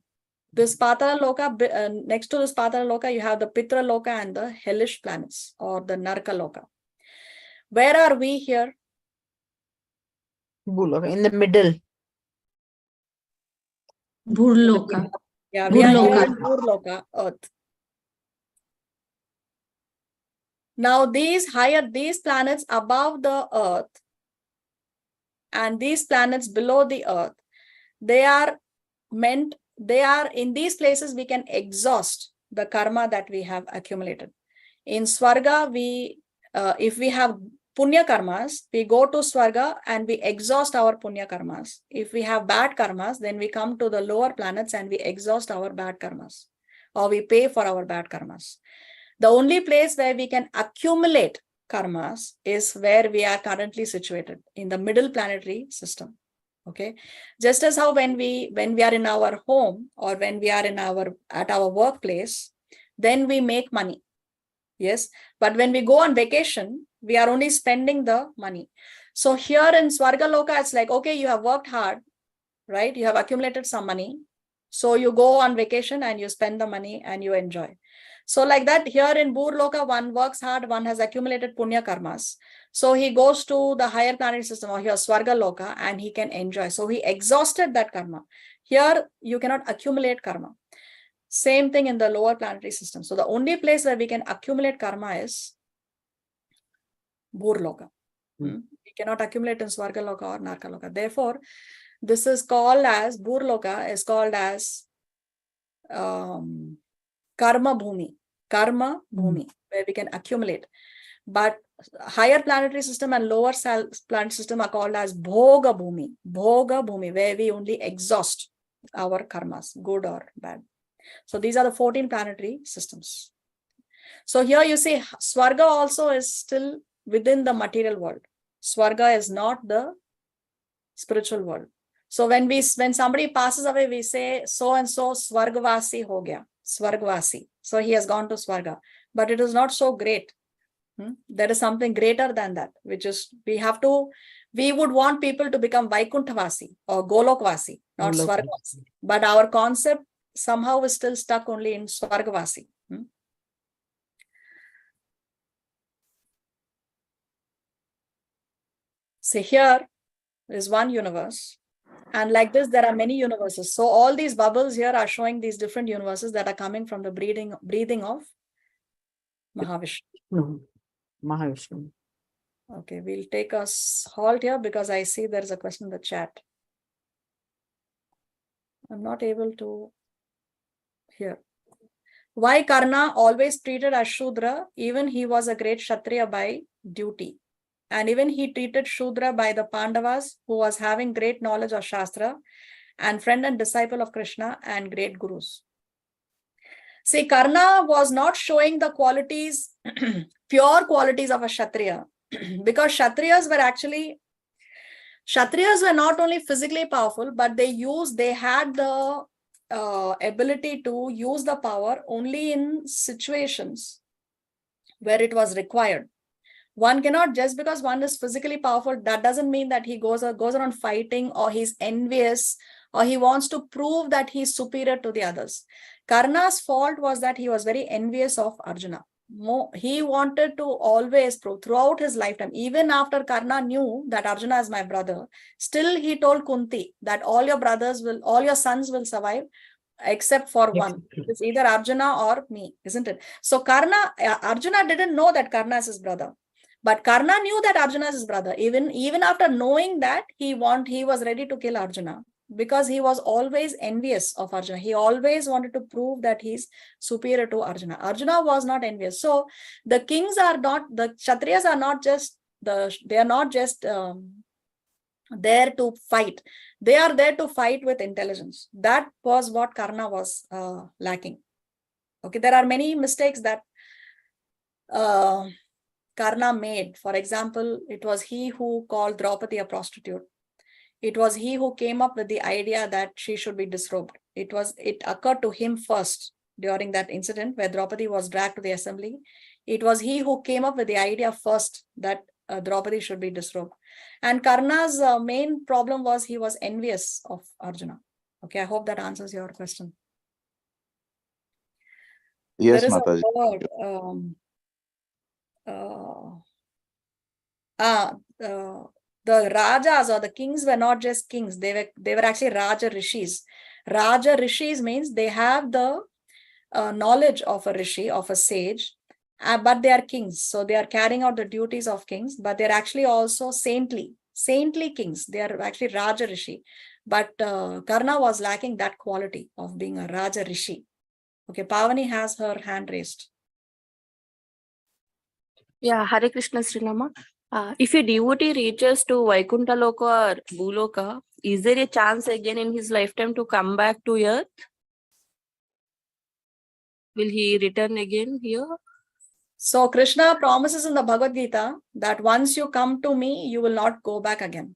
A: This Patala Loka, next to this Patala Loka, you have the Pitra Loka and the hellish planets, or the Narka Loka. Where are we here?
H: Bhuloka, in the middle.
C: Bhurloka.
A: Yeah, we are here
C: Bhurloka.
A: in Bhurloka, Earth. Now these planets above the Earth and these planets below the Earth, they are in these places we can exhaust the karma that we have accumulated. In Swarga, if we have punya karmas, we go to Swarga and we exhaust our punya karmas. If we have bad karmas, then we come to the lower planets and we exhaust our bad karmas, or we pay for our bad karmas. The only place where we can accumulate karmas is where we are currently situated, in the middle planetary system. Okay, just as how when we are in our home, or when we are at our workplace, then we make money. Yes, but when we go on vacation, we are only spending the money. So here in Swarga Loka, it's like, okay, you have worked hard, right? You have accumulated some money. So you go on vacation and you spend the money and you enjoy. So like that, here in Bhurloka, one works hard, one has accumulated punya karmas. So he goes to the higher planetary system, or here Swarga Loka, and he can enjoy. So he exhausted that karma. Here, you cannot accumulate karma. Same thing in the lower planetary system. So the only place where we can accumulate karma is Bhurloka. We cannot accumulate in Swarga Loka or Narka Loka. Therefore, this is called as, Bhurloka is called as Karma Bhumi, where we can accumulate. But higher planetary system and lower planet system are called as Bhoga Bhumi, where we only exhaust our karmas, good or bad. So these are the 14 planetary systems. So here you see Swarga also is still within the material world. Swarga is not the spiritual world. So when somebody passes away, we say so and so Swargvasi ho gaya, Swargvasi. So he has gone to Swarga, but it is not so great. There is something greater than that, which is we would want people to become Vaikunthavasi or Golokvasi, not Swargvasi. But our concept somehow is still stuck only in Swargvasi. So here is one universe. And like this, there are many universes. So all these bubbles here are showing these different universes that are coming from the breathing of Mahavishnu.
H: Mahavishnu.
A: Okay, we'll take a halt here because I see there is a question in the chat. I'm not able to hear. Why Karna always treated as Shudra, even he was a great Kshatriya by duty. And even he treated Shudra by the Pandavas, who was having great knowledge of Shastra and friend and disciple of Krishna and great gurus. See, Karna was not showing the qualities, pure qualities of a Kshatriya, because Kshatriyas were not only physically powerful, but they had the ability to use the power only in situations where it was required. One cannot, just because one is physically powerful, that doesn't mean that he goes around fighting, or he's envious, or he wants to prove that he's superior to the others. Karna's fault was that he was very envious of Arjuna. He wanted to always prove throughout his lifetime, even after Karna knew that Arjuna is my brother, still he told Kunti that all your sons will survive except for one. It's either Arjuna or me, isn't it? So Arjuna didn't know that Karna is his brother. But Karna knew that Arjuna is his brother. Even after knowing that, he was ready to kill Arjuna, because he was always envious of Arjuna. He always wanted to prove that he's superior to Arjuna. Arjuna was not envious. So the Kshatriyas are not just there to fight. They are there to fight with intelligence. That was what Karna was lacking. Okay, there are many mistakes that Karna made. For example, it was he who called Draupadi a prostitute. It was he who came up with the idea that she should be disrobed. It occurred to him first during that incident where Draupadi was dragged to the assembly. It was he who came up with the idea first that Draupadi should be disrobed. And Karna's main problem was he was envious of Arjuna. Okay, I hope that answers your question.
I: Yes,
A: there is
I: Mataji.
A: A word, the Rajas or the kings were not just kings. They were actually Raja Rishis. Raja Rishis means they have the knowledge of a Rishi, of a sage, but they are kings. So they are carrying out the duties of kings, but they're actually also saintly kings. They are actually Raja Rishi. But Karna was lacking that quality of being a Raja Rishi. Okay, Pavani has her hand raised.
D: Yeah, Hare Krishna Srilama. If a devotee reaches to Vaikuntha Loka or Bhuloka, is there a chance again in his lifetime to come back to earth? Will he return again here?
A: So Krishna promises in the Bhagavad Gita that once you come to me, you will not go back again.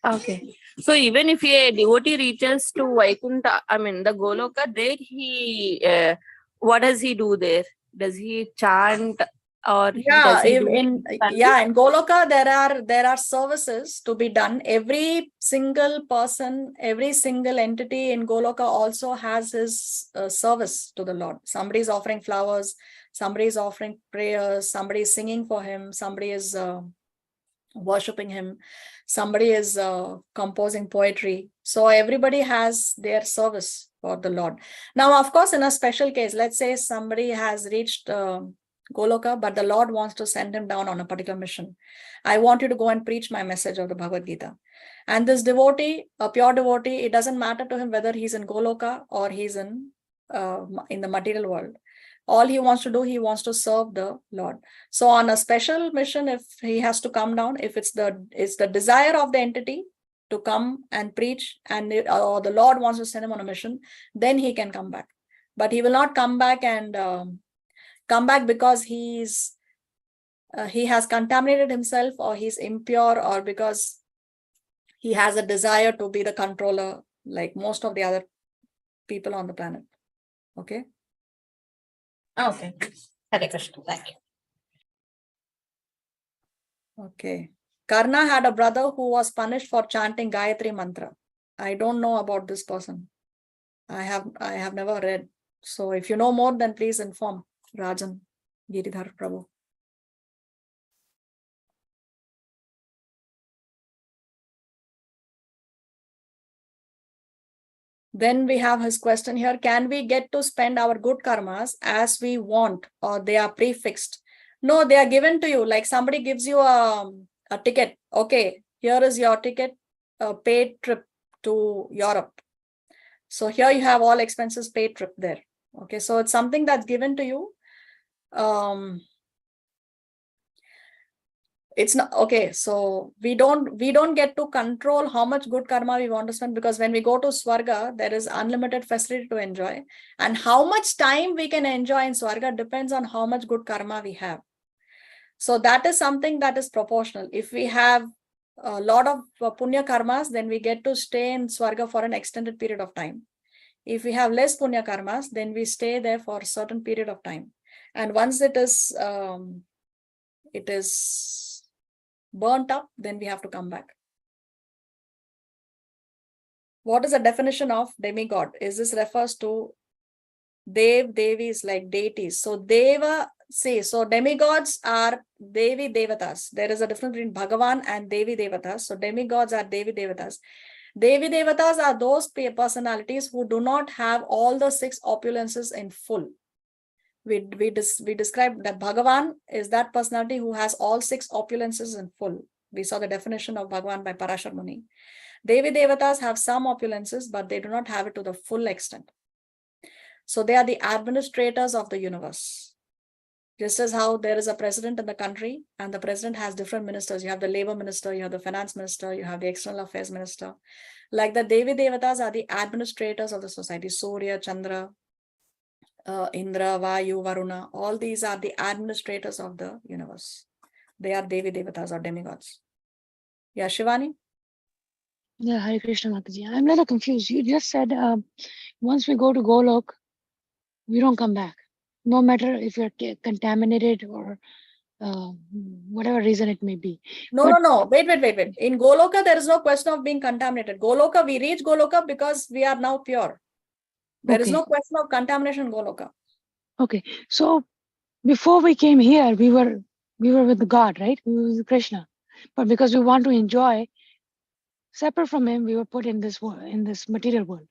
D: Okay. So even if a devotee reaches to Vaikuntha, the Goloka, there what does he do there? Does he chant or does he
A: in Goloka there are services to be done. Every single person, every single entity in Goloka also has his service to the Lord. Somebody is offering flowers, somebody is offering prayers, somebody is singing for him, somebody is worshipping him, somebody is composing poetry. So everybody has their service for the Lord. Now, of course, in a special case, let's say somebody has reached Goloka, but the Lord wants to send him down on a particular mission. I want you to go and preach my message of the Bhagavad Gita. And this devotee, a pure devotee, it doesn't matter to him whether he's in Goloka or he's in the material world. All he wants to do, he wants to serve the Lord. So on a special mission, if he has to come down, if it's the desire of the entity to come and preach, and or the Lord wants to send him on a mission, then he can come back. But he will not come back because he has contaminated himself, or he's impure, or because he has a desire to be the controller like most of the other people on the planet. Okay.
C: Okay. Hare Krishna. Thank you.
A: Okay. Karna had a brother who was punished for chanting Gayatri mantra. I don't know about this person. I have never read. So if you know more, then please inform Rajan, Giridhar Prabhu. Then we have his question here. Can we get to spend our good karmas as we want, or they are prefixed? No, they are given to you. Like somebody gives you a ticket. Okay, here is your ticket, a paid trip to Europe. So here you have all expenses paid trip there. Okay, so it's something that's given to you. It's not okay. So we don't get to control how much good karma we want to spend, because when we go to Swarga, there is unlimited facility to enjoy. And how much time we can enjoy in Swarga depends on how much good karma we have. So that is something that is proportional. If we have a lot of punya karmas, then we get to stay in Swarga for an extended period of time. If we have less punya karmas, then we stay there for a certain period of time. And once it is burnt up, then we have to come back. What is the definition of demigod? Is this refers to Dev, Devis, like deities? So Deva, so demigods are Devi Devatas. There is a difference between Bhagavan and Devi Devatas. So demigods are Devi Devatas. Devi Devatas are those personalities who do not have all the 6 opulences in full. We described that Bhagavan is that personality who has all 6 opulences in full. We saw the definition of Bhagavan by Parashar Muni. Devi Devatas have some opulences, but they do not have it to the full extent. So they are the administrators of the universe. Just as how there is a president in the country and the president has different ministers. You have the labor minister, you have the finance minister, you have the external affairs minister. Like the Devi Devatas are the administrators of the society. Surya, Chandra, Indra, Vayu, Varuna, all these are the administrators of the universe. They are Devi Devatas or demigods. Yeah, Shivani?
H: Yeah, Hare Krishna Mataji. I'm a little confused. You just said once we go to Golok, we don't come back. No matter if you're contaminated or whatever reason it may be.
A: No. Wait. In Goloka, there is no question of being contaminated. Goloka, we reach Goloka because we are now pure. There is no question of contamination in Goloka.
H: Okay. So before we came here, we were with God, right? We were with Krishna. But because we want to enjoy, separate from him, we were put in this world, in this material world,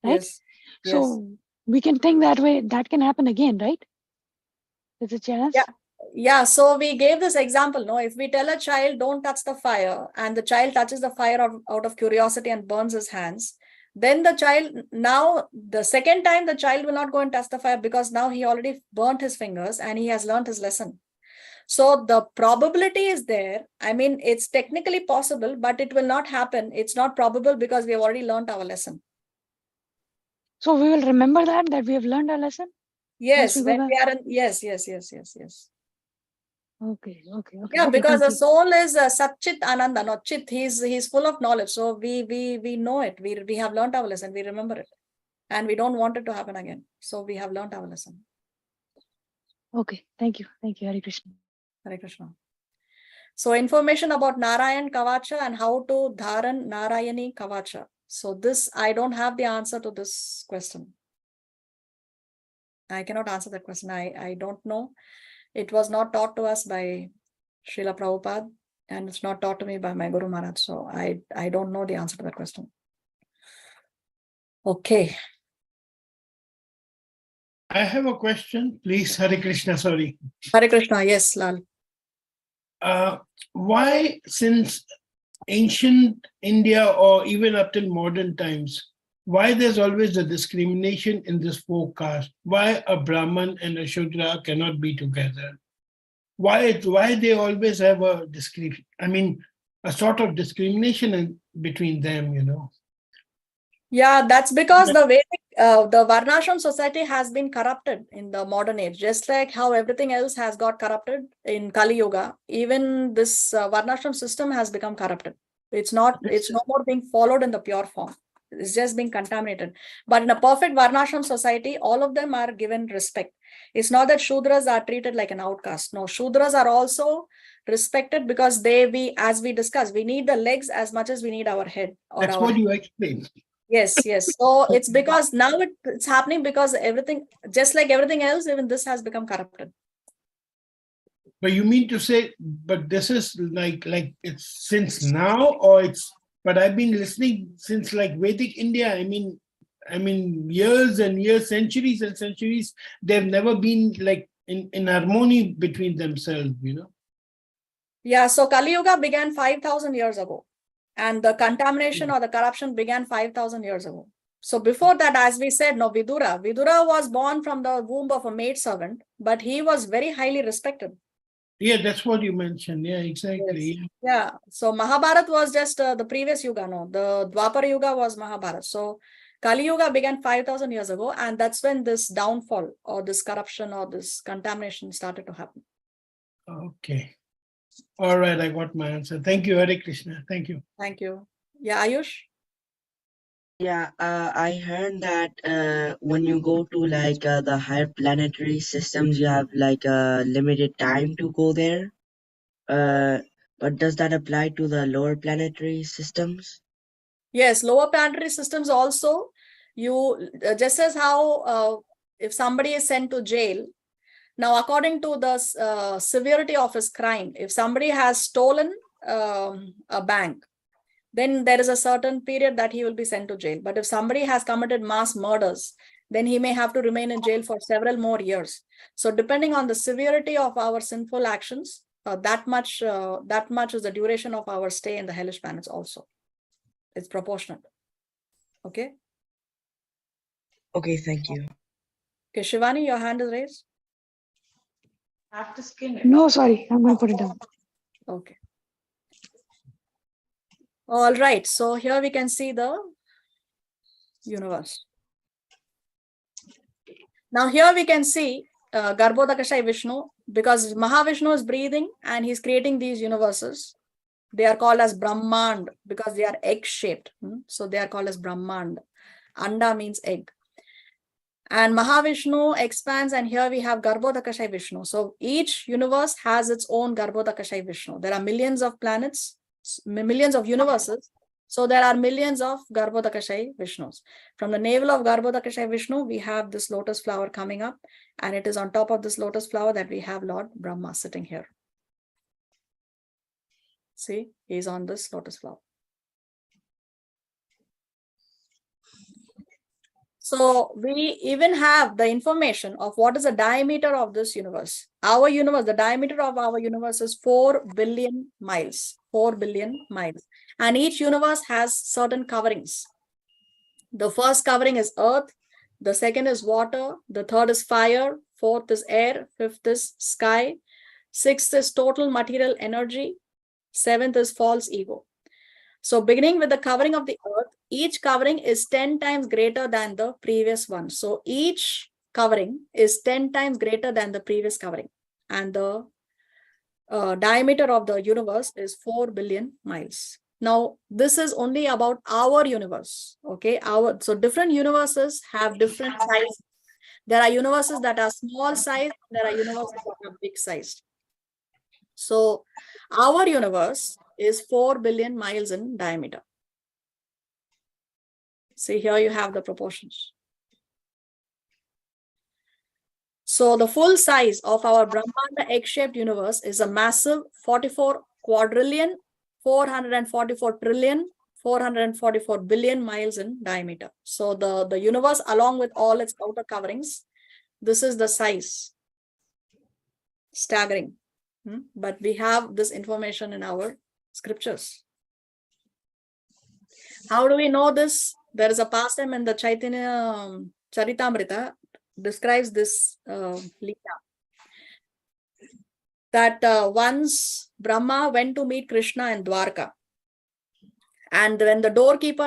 H: right?
A: Yes.
H: So we can think that way. That can happen again, right? There's a chance.
A: Yeah. So we gave this example. No, if we tell a child don't touch the fire, and the child touches the fire out of curiosity and burns his hands, then the child, now the second time the child will not go and touch the fire, because now he already burnt his fingers and he has learned his lesson. So the probability is there. I mean, it's technically possible, but it will not happen. It's not probable because we have already learned our lesson.
H: So we will remember that we have learned our lesson?
A: Yes,
H: when
A: we are in, yes.
H: Okay.
A: Yeah, because the soul is Satchit Ananda, not Chit. He's full of knowledge. So we know it. We have learned our lesson. We remember it. And we don't want it to happen again. So we have learned our lesson.
H: Okay. Thank you. Hare Krishna.
A: Hare Krishna. So information about Narayan Kavacha and how to Dharan Narayani Kavacha. So this, I don't have the answer to this question. I cannot answer that question. I don't know. It was not taught to us by Srila Prabhupada, and it's not taught to me by my Guru Maharaj. So I don't know the answer to that question. Okay.
I: I have a question, please. Hare Krishna, sorry.
A: Hare Krishna, yes, Lal.
I: Why, since ancient India or even up till modern times, why there's always a discrimination in this 4 castes? Why a Brahman and a Shudra cannot be together? Why they always have a sort of discrimination between them,
A: Yeah, that's because the Vedic, the Varnashram society has been corrupted in the modern age, just like how everything else has got corrupted in Kali Yuga. Even this Varnashram system has become corrupted It's not, it's no more being followed in the pure form. It's just being contaminated. But in a perfect Varnashram society, all of them are given respect. It's not that Shudras are treated like an outcast. No, Shudras are also respected because as we discussed, we need the legs as much as we need our head. Or
I: That's
A: our
I: what you explained.
A: Yes. So it's because now it's happening because everything, just like everything else, even this has become corrupted.
I: But you mean to say, but this is like it's since now, or it's, but I've been listening since like Vedic India. I mean years and years, centuries and centuries, they've never been like in harmony between themselves,
A: Yeah, so Kali Yuga began 5,000 years ago, and the contamination or the corruption began 5,000 years ago. So before that, as we said, no, Vidura was born from the womb of a maidservant, but he was very highly respected.
I: Yeah, that's what you mentioned. Yeah, exactly.
A: Yes. Yeah. So Mahabharata was just the previous Yuga, no, the Dwapara Yuga was Mahabharata. So Kali Yuga began 5,000 years ago, and that's when this downfall or this corruption or this contamination started to happen.
I: Okay. All right, I got my answer. Thank you, Hare Krishna. Thank you.
A: Thank you. Yeah, Ayush?
J: Yeah, I heard that when you go to like the higher planetary systems, you have like a limited time to go there. But does that apply to the lower planetary systems?
A: Yes, lower planetary systems also, you just as how if somebody is sent to jail, now according to the severity of his crime, if somebody has stolen a bank, then there is a certain period that he will be sent to jail. But if somebody has committed mass murders, then he may have to remain in jail for several more years. So depending on the severity of our sinful actions, that much is the duration of our stay in the hellish planets also. It's proportionate. Okay.
J: Okay, thank you.
A: Okay, Shivani, your hand is raised.
H: No, sorry, I'm going to put it down.
A: Okay. All right. So here we can see the universe. Now here we can see Garbhodakashai Vishnu, because Mahavishnu is breathing and he's creating these universes. They are called as Brahmand because they are egg-shaped. So they are called as Brahmand. Anda means egg. And Mahavishnu expands, and here we have Garbhodakashai Vishnu. So each universe has its own Garbhodakashai Vishnu. There are millions of planets, millions of universes. So there are millions of Garbhodakashai Vishnus. From the navel of Garbhodakashai Vishnu, we have this lotus flower coming up, and it is on top of this lotus flower that we have Lord Brahma sitting here. See, he's on this lotus flower. So we even have the information of what is the diameter of this universe. Our universe, the diameter of our universe is 4 billion miles. 4 billion miles. And each universe has certain coverings. The first covering is earth. The second is water. The third is fire. Fourth is air. Fifth is sky. Sixth is total material energy. Seventh is false ego. So beginning with the covering of the earth, each covering is 10 times greater than the previous one. So each covering is 10 times greater than the previous covering. And the diameter of the universe is 4 billion miles. Now, this is only about our universe. Okay, so different universes have different sizes. There are universes that are small size. There are universes that are big sized. So our universe is 4 billion miles in diameter. See, here you have the proportions. So the full size of our Brahmanda egg-shaped universe is a massive 44 quadrillion, 444 trillion, 444 billion miles in diameter. So the universe, along with all its outer coverings, this is the size. Staggering. But we have this information in our scriptures. How do we know this? There is a pastime in the Chaitanya Charitamrita describes this Leela. That once Brahma went to meet Krishna in Dwarka. And when the doorkeeper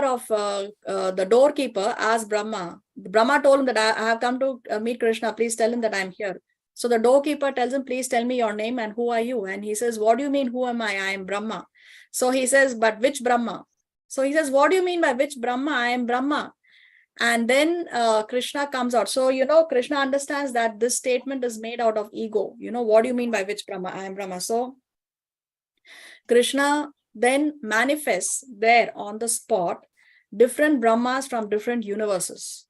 A: asked Brahma told him that I have come to meet Krishna, please tell him that I'm here. So the doorkeeper tells him, please tell me your name and who are you? And he says, what do you mean, who am I? I am Brahma. So he says, but which Brahma? So he says, what do you mean by which Brahma? I am Brahma. And then Krishna comes out. So, Krishna understands that this statement is made out of ego. What do you mean by which Brahma? I am Brahma. So Krishna then manifests there on the spot different Brahmas from different universes.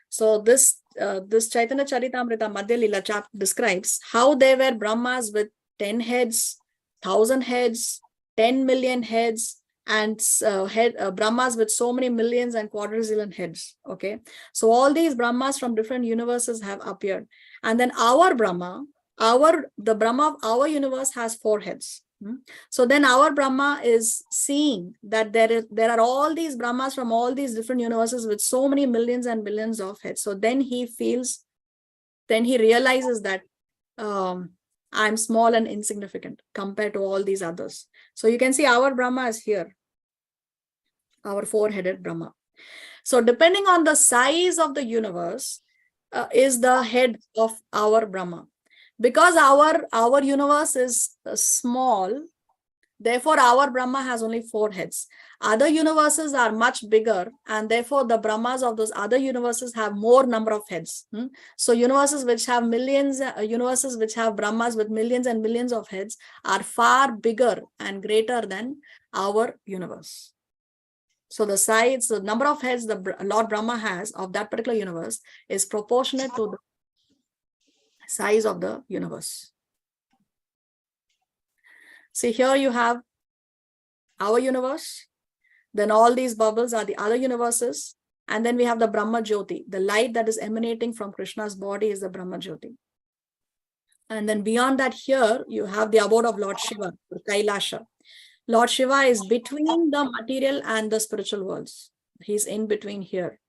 A: So this Chaitanya Charitamrita Madhya Lila chapter describes how there were Brahmas with 10 heads, 1,000 heads, 10 million heads, and Brahmas with so many millions and quadrillion heads. Okay, so all these Brahmas from different universes have appeared, and then our Brahma, the Brahma of our universe has 4 heads. So then our Brahma is seeing that there are all these Brahmas from all these different universes with so many millions and billions of heads. So then he realizes that I'm small and insignificant compared to all these others. So you can see our Brahma is here, our 4-headed Brahma. So depending on the size of the universe is the head of our Brahma. Because our universe is small, therefore our Brahma has only 4 heads. Other universes are much bigger, and therefore the Brahmas of those other universes have more number of heads. So universes which have universes which have Brahmas with millions and millions of heads are far bigger and greater than our universe. So the number of heads the Lord Brahma has of that particular universe is proportionate to the size of the universe. See, here you have our universe, then all these bubbles are the other universes, and then we have the Brahma Jyoti. The light that is emanating from Krishna's body is the Brahma Jyoti. And then beyond that, here you have the abode of Lord Shiva, Kailasha. Lord Shiva is between the material and the spiritual worlds. He's in between here.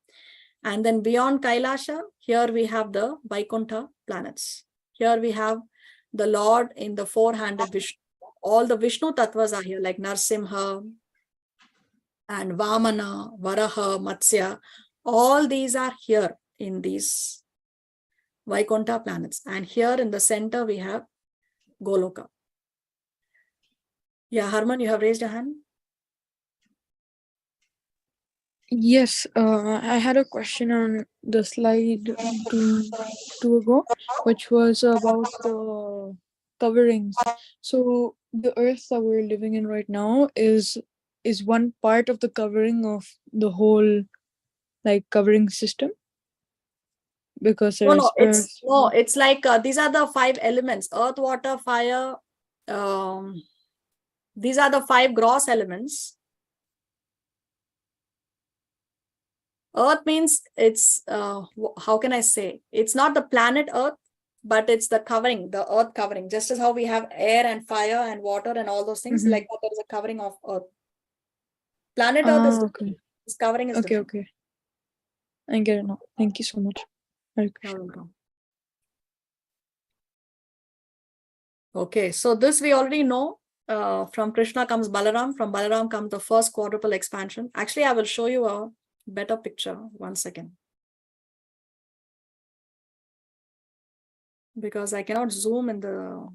A: And then beyond Kailasha, here we have the Vaikuntha planets. Here we have the Lord in the 4-handed Vishnu. All the Vishnu tattvas are here, like Narsimha and Vamana, Varaha, Matsya. All these are here in these Vaikuntha planets. And here in the center, we have Goloka. Yeah, Harman, you have raised a hand?
K: Yes, I had a question on the slide two ago, which was about the coverings. So the earth that we're living in right now is one part of the covering of the whole covering system, because there's earth.
A: It's like these are the 5 elements: earth, water, fire. These are the 5 gross elements. Earth means it's, how can I say? It's not the planet Earth, but it's the covering, the earth covering. Just as how we have air and fire and water and all those things, like that, there is a covering of Earth. Planet Earth is different.
K: Okay.
A: Its covering is different.
K: Okay. I get it now. Thank you so much.
A: Okay, so this we already know. From Krishna comes Balaram. From Balaram comes the first quadruple expansion. Actually, I will show you a better picture. 1 second. Because I cannot zoom in the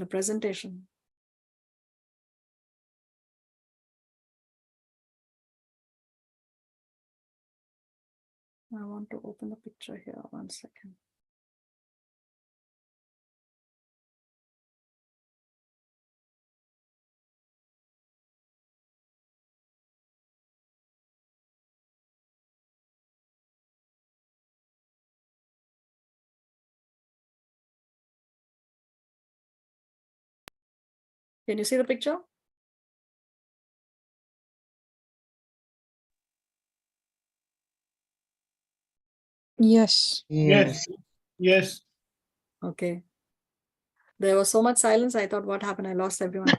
A: presentation. I want to open the picture here. 1 second. Can you see the picture?
K: Yes.
I: Yes.
A: Okay. There was so much silence. I thought, what happened? I lost everyone.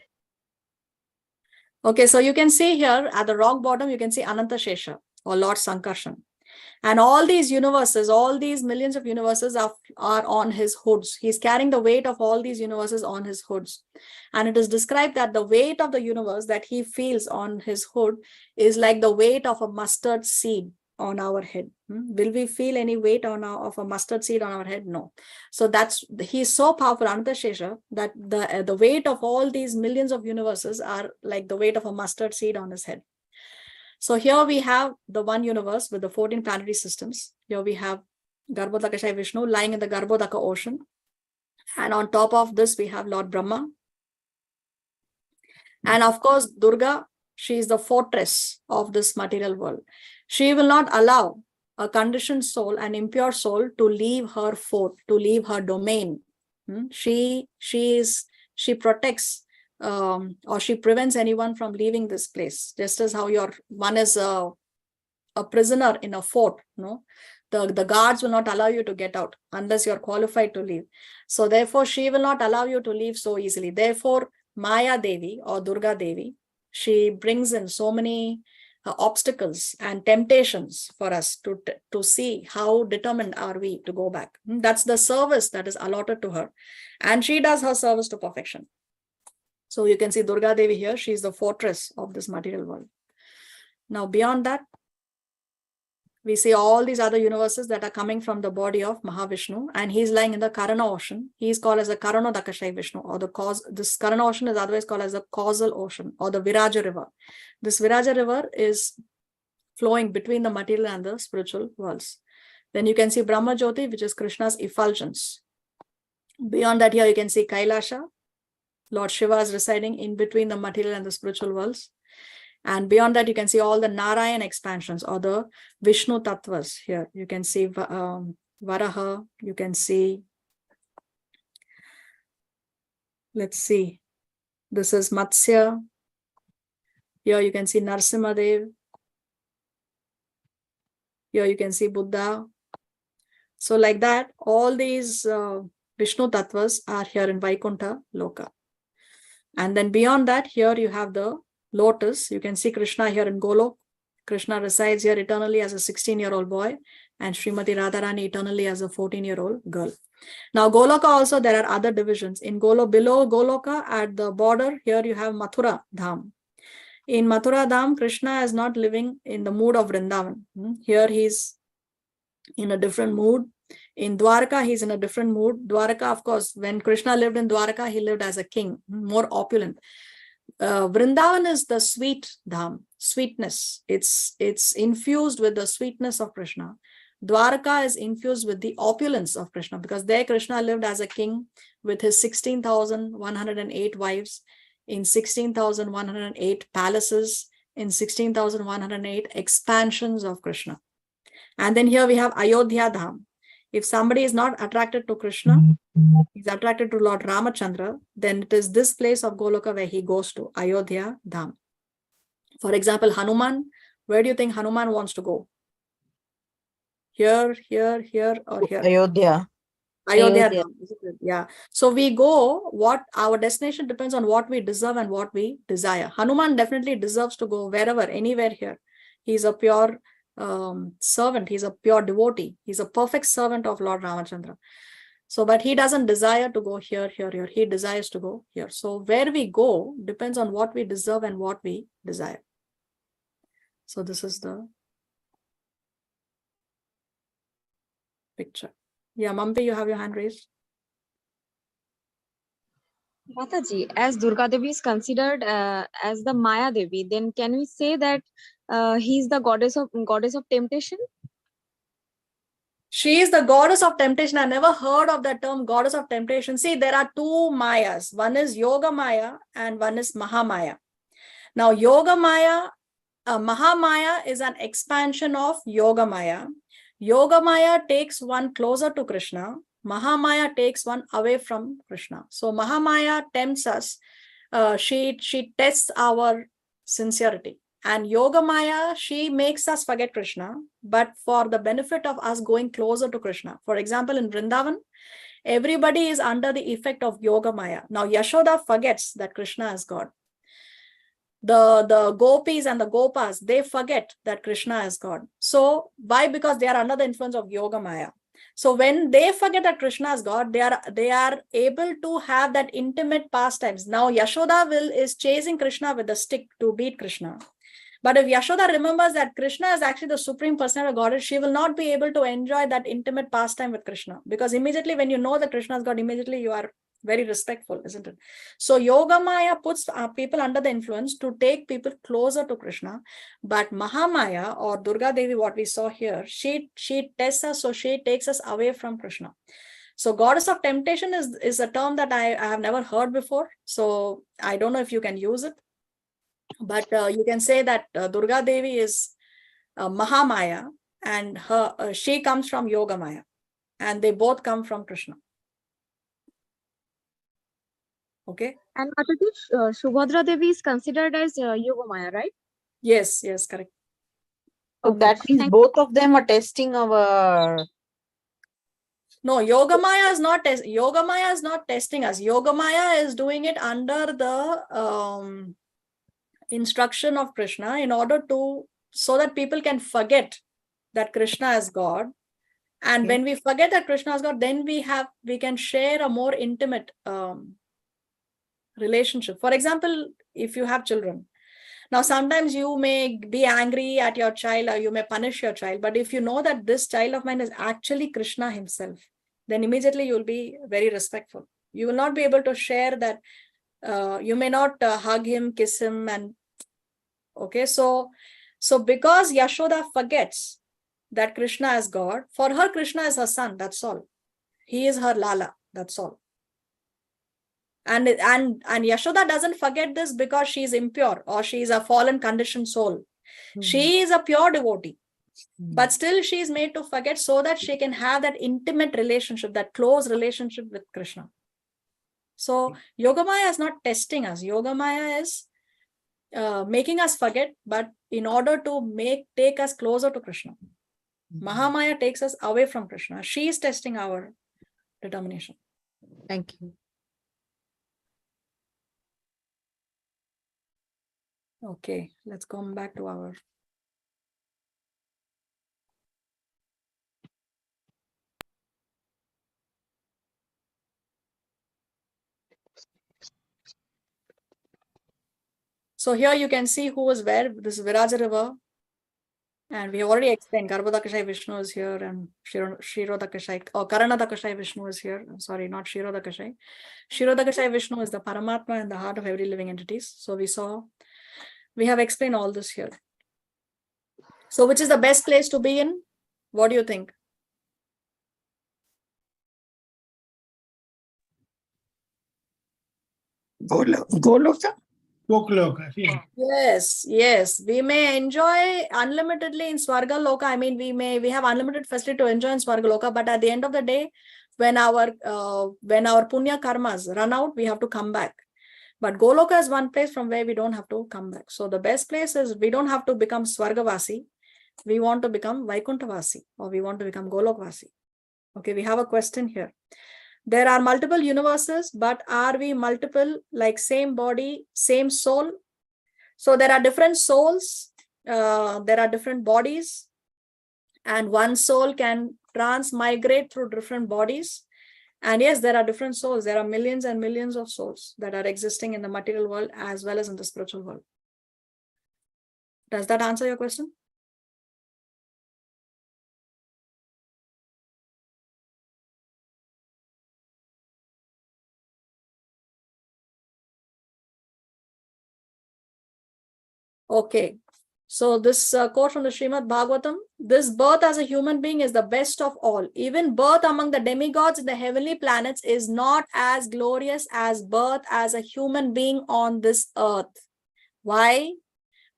A: Okay, so you can see here at the rock bottom, you can see Ananta Shesha or Lord Sankarshan. And all these universes, all these millions of universes are on his hoods. He's carrying the weight of all these universes on his hoods. And it is described that the weight of the universe that he feels on his hood is like the weight of a mustard seed. on our head? Will we feel any weight of a mustard seed on our head? No. So he's so powerful, Anantashesha, that the weight of all these millions of universes are like the weight of a mustard seed on his head. So here we have the one universe with the 14 planetary systems. Here we have Garbhodakashayi Vishnu lying in the Garbhodaka ocean. And on top of this, we have Lord Brahma. And of course, Durga, she is the fortress of this material world. She will not allow a conditioned soul, an impure soul, to leave her fort, to leave her domain. She protects or she prevents anyone from leaving this place. Just as how one is a prisoner in a fort, the guards will not allow you to get out unless you're qualified to leave. So therefore, she will not allow you to leave so easily. Therefore, Maya Devi or Durga Devi, she brings in so many obstacles and temptations for us to see how determined are we to go back. That's the service that is allotted to her. And she does her service to perfection. So you can see Durga Devi here. She is the fortress of this material world. Now, beyond that, we see all these other universes that are coming from the body of Mahavishnu, and he's lying in the Karana ocean. He's called as the Karanodakashayi Vishnu, or the cause. This Karana ocean is otherwise called as the causal ocean or the Viraja river. This Viraja river is flowing between the material and the spiritual worlds. Then you can see Brahma Jyoti, which is Krishna's effulgence. Beyond that, here you can see Kailasha. Lord Shiva is residing in between the material and the spiritual worlds. And beyond that, you can see all the Narayan expansions or the Vishnu Tattvas here. You can see Varaha, you can see, let's see, this is Matsya. Here you can see Narsimhadev. Here you can see Buddha. So like that, all these Vishnu Tattvas are here in Vaikuntha Loka. And then beyond that, here you have the lotus. You can see Krishna here in Golok. Krishna resides here eternally as a 16-year-old boy, and Srimati Radharani eternally as a 14-year-old girl. Now, Goloka also, there are other divisions. In below Goloka, at the border, here you have Mathura Dham. In Mathura Dham, Krishna is not living in the mood of Vrindavan. Here he's in a different mood. In Dwarka, he's in a different mood. Dwarka, of course, when Krishna lived in Dwarka, he lived as a king, more opulent. Vrindavan is the sweet dham, sweetness. It's infused with the sweetness of Krishna. Dwarka is infused with the opulence of Krishna, because there Krishna lived as a king with his 16,108 wives, in 16,108 palaces, in 16,108 expansions of Krishna. And then here we have Ayodhya Dham. If somebody is not attracted to Krishna, he's attracted to Lord Ramachandra, then it is this place of Goloka where he goes to, Ayodhya Dham. For example, Hanuman, where do you think Hanuman wants to go? Here, here, here, or here?
L: Ayodhya.
A: Ayodhya Dham. Yeah. So we go, our destination depends on what we deserve and what we desire. Hanuman definitely deserves to go wherever, anywhere here. He's a pure servant. He's a pure devotee. He's a perfect servant of Lord Ramachandra. So, but he doesn't desire to go here, here, here. He desires to go here. So where we go depends on what we deserve and what we desire. So this is the picture. Yeah, Mampi, you have your hand raised.
G: Mataji, as Durga Devi is considered as the Maya Devi, then can we say that he is the goddess of temptation?
A: She is the goddess of temptation. I never heard of that term, goddess of temptation. See, there are two Mayas. One is Yoga Maya and one is Mahamaya. Now, Yoga Maya, Mahamaya is an expansion of Yoga Maya. Yoga Maya takes one closer to Krishna. Mahamaya takes one away from Krishna. So Mahamaya tempts us. She tests our sincerity. And Yoga Maya, she makes us forget Krishna, but for the benefit of us going closer to Krishna. For example, in Vrindavan, everybody is under the effect of Yoga Maya. Now, Yashoda forgets that Krishna is God. The gopis and the gopas, they forget that Krishna is God. So why? Because they are under the influence of Yoga Maya. So when they forget that Krishna is God, they are able to have that intimate pastimes. Now Yashoda is chasing Krishna with a stick to beat Krishna. But if Yashoda remembers that Krishna is actually the supreme personality of Godhead, she will not be able to enjoy that intimate pastime with Krishna. Because immediately when you know that Krishna is God, immediately you are very respectful, isn't it? So Yogamaya puts people under the influence to take people closer to Krishna. But Mahamaya or Durga Devi, what we saw here, she tests us, so she takes us away from Krishna. So goddess of temptation is a term that I have never heard before. So I don't know if you can use it. But you can say that Durga Devi is Mahamaya, and she comes from Yogamaya, and they both come from Krishna. Okay.
G: And Mataji, Subhadra Devi is considered as Yogamaya, right?
A: Yes, correct.
C: So
G: Okay.
C: that means both of them are testing our.
A: No, Yogamaya is not Yogamaya is not testing us. Yogamaya is doing it under the instruction of Krishna in order to, so that people can forget that Krishna is God. And when we forget that Krishna is God, then we can share a more intimate relationship. For example, if you have children, now sometimes you may be angry at your child or you may punish your child, but if you know that this child of mine is actually Krishna himself, then immediately you'll be very respectful. You will not be able to share that. You may not hug him, kiss him, and okay. So because Yashoda forgets that Krishna is God, for her Krishna is her son. That's all. He is her Lala. That's all. And Yashoda doesn't forget this because she is impure or she is a fallen conditioned soul. She is a pure devotee, but still she is made to forget so that she can have that intimate relationship, that close relationship with Krishna. So Yogamaya is not testing us. Yogamaya is making us forget, but in order to take us closer to Krishna. Mahamaya takes us away from Krishna. She is testing our determination.
C: Thank you.
A: Okay, let's come back to our. So here you can see who is where. This is Viraja River. And we have already explained Garbhodakashai Vishnu is here and Shirodakashai or Karanadakashai Vishnu is here. Sorry, not Shirodakashai. Shirodakashai Vishnu is the Paramatma and the heart of every living entities. So we have explained all this here. So which is the best place to be in? What do you think?
I: Goloka? Goloka,
A: Yes. We may enjoy unlimitedly in Swarga Loka. I mean, we have unlimited facility to enjoy in Swarga Loka, but at the end of the day, when our punya karmas run out, we have to come back. But Goloka is one place from where we don't have to come back. So the best place is we don't have to become Swargavasi. We want to become Vaikunthavasi, or we want to become Golokvasi. Okay, we have a question here. There are multiple universes, but are we multiple, like same body, same soul? So there are different souls, there are different bodies, and one soul can transmigrate through different bodies. And yes, there are different souls. There are millions and millions of souls that are existing in the material world as well as in the spiritual world. Does that answer your question? Okay, so this quote from the Srimad Bhagavatam, this birth as a human being is the best of all. Even birth among the demigods in the heavenly planets is not as glorious as birth as a human being on this earth. Why?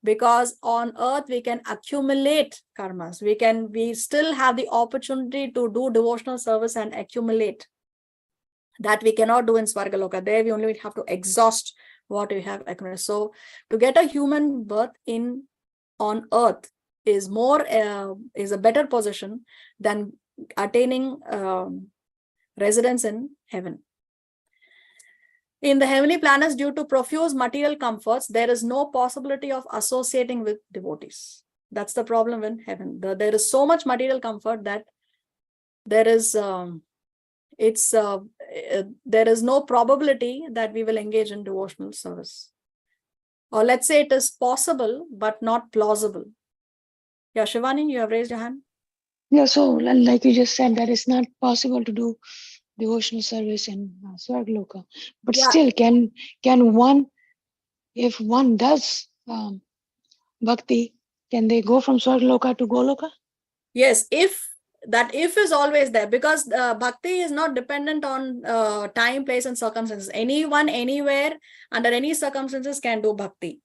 A: Because on earth we can accumulate karmas. We still have the opportunity to do devotional service and accumulate. That we cannot do in Swargaloka. There we only have to exhaust what we have accumulated. So to get a human birth on earth is a better position than attaining residence in heaven. In the heavenly planets, due to profuse material comforts, there is no possibility of associating with devotees. That's the problem in heaven. There is so much material comfort that there is there is no probability that we will engage in devotional service. Or let's say it is possible, but not plausible. Yeah, Shivani, you have raised your hand.
H: Yeah, so like you just said, that it's not possible to do devotional service in Swargaloka. But
A: Yeah.
H: still, can one, if one does bhakti, can they go from Swargaloka to Goloka?
A: Yes, if is always there, because bhakti is not dependent on time, place, and circumstances. Anyone, anywhere, under any circumstances can do bhakti.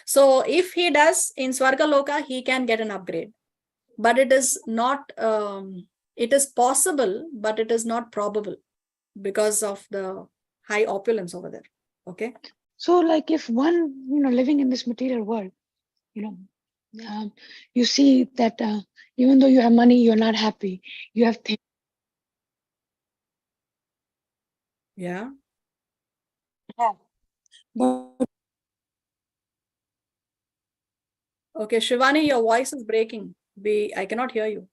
A: So if he does in Swargaloka, he can get an upgrade. But it is not, it is possible, but it is not probable because of the high opulence over there. Okay.
H: So like if one, living in this material world, you see that even though you have money, you're not happy. You have things.
A: Yeah.
H: But
A: Okay, Shivani, your voice is breaking. I cannot hear you.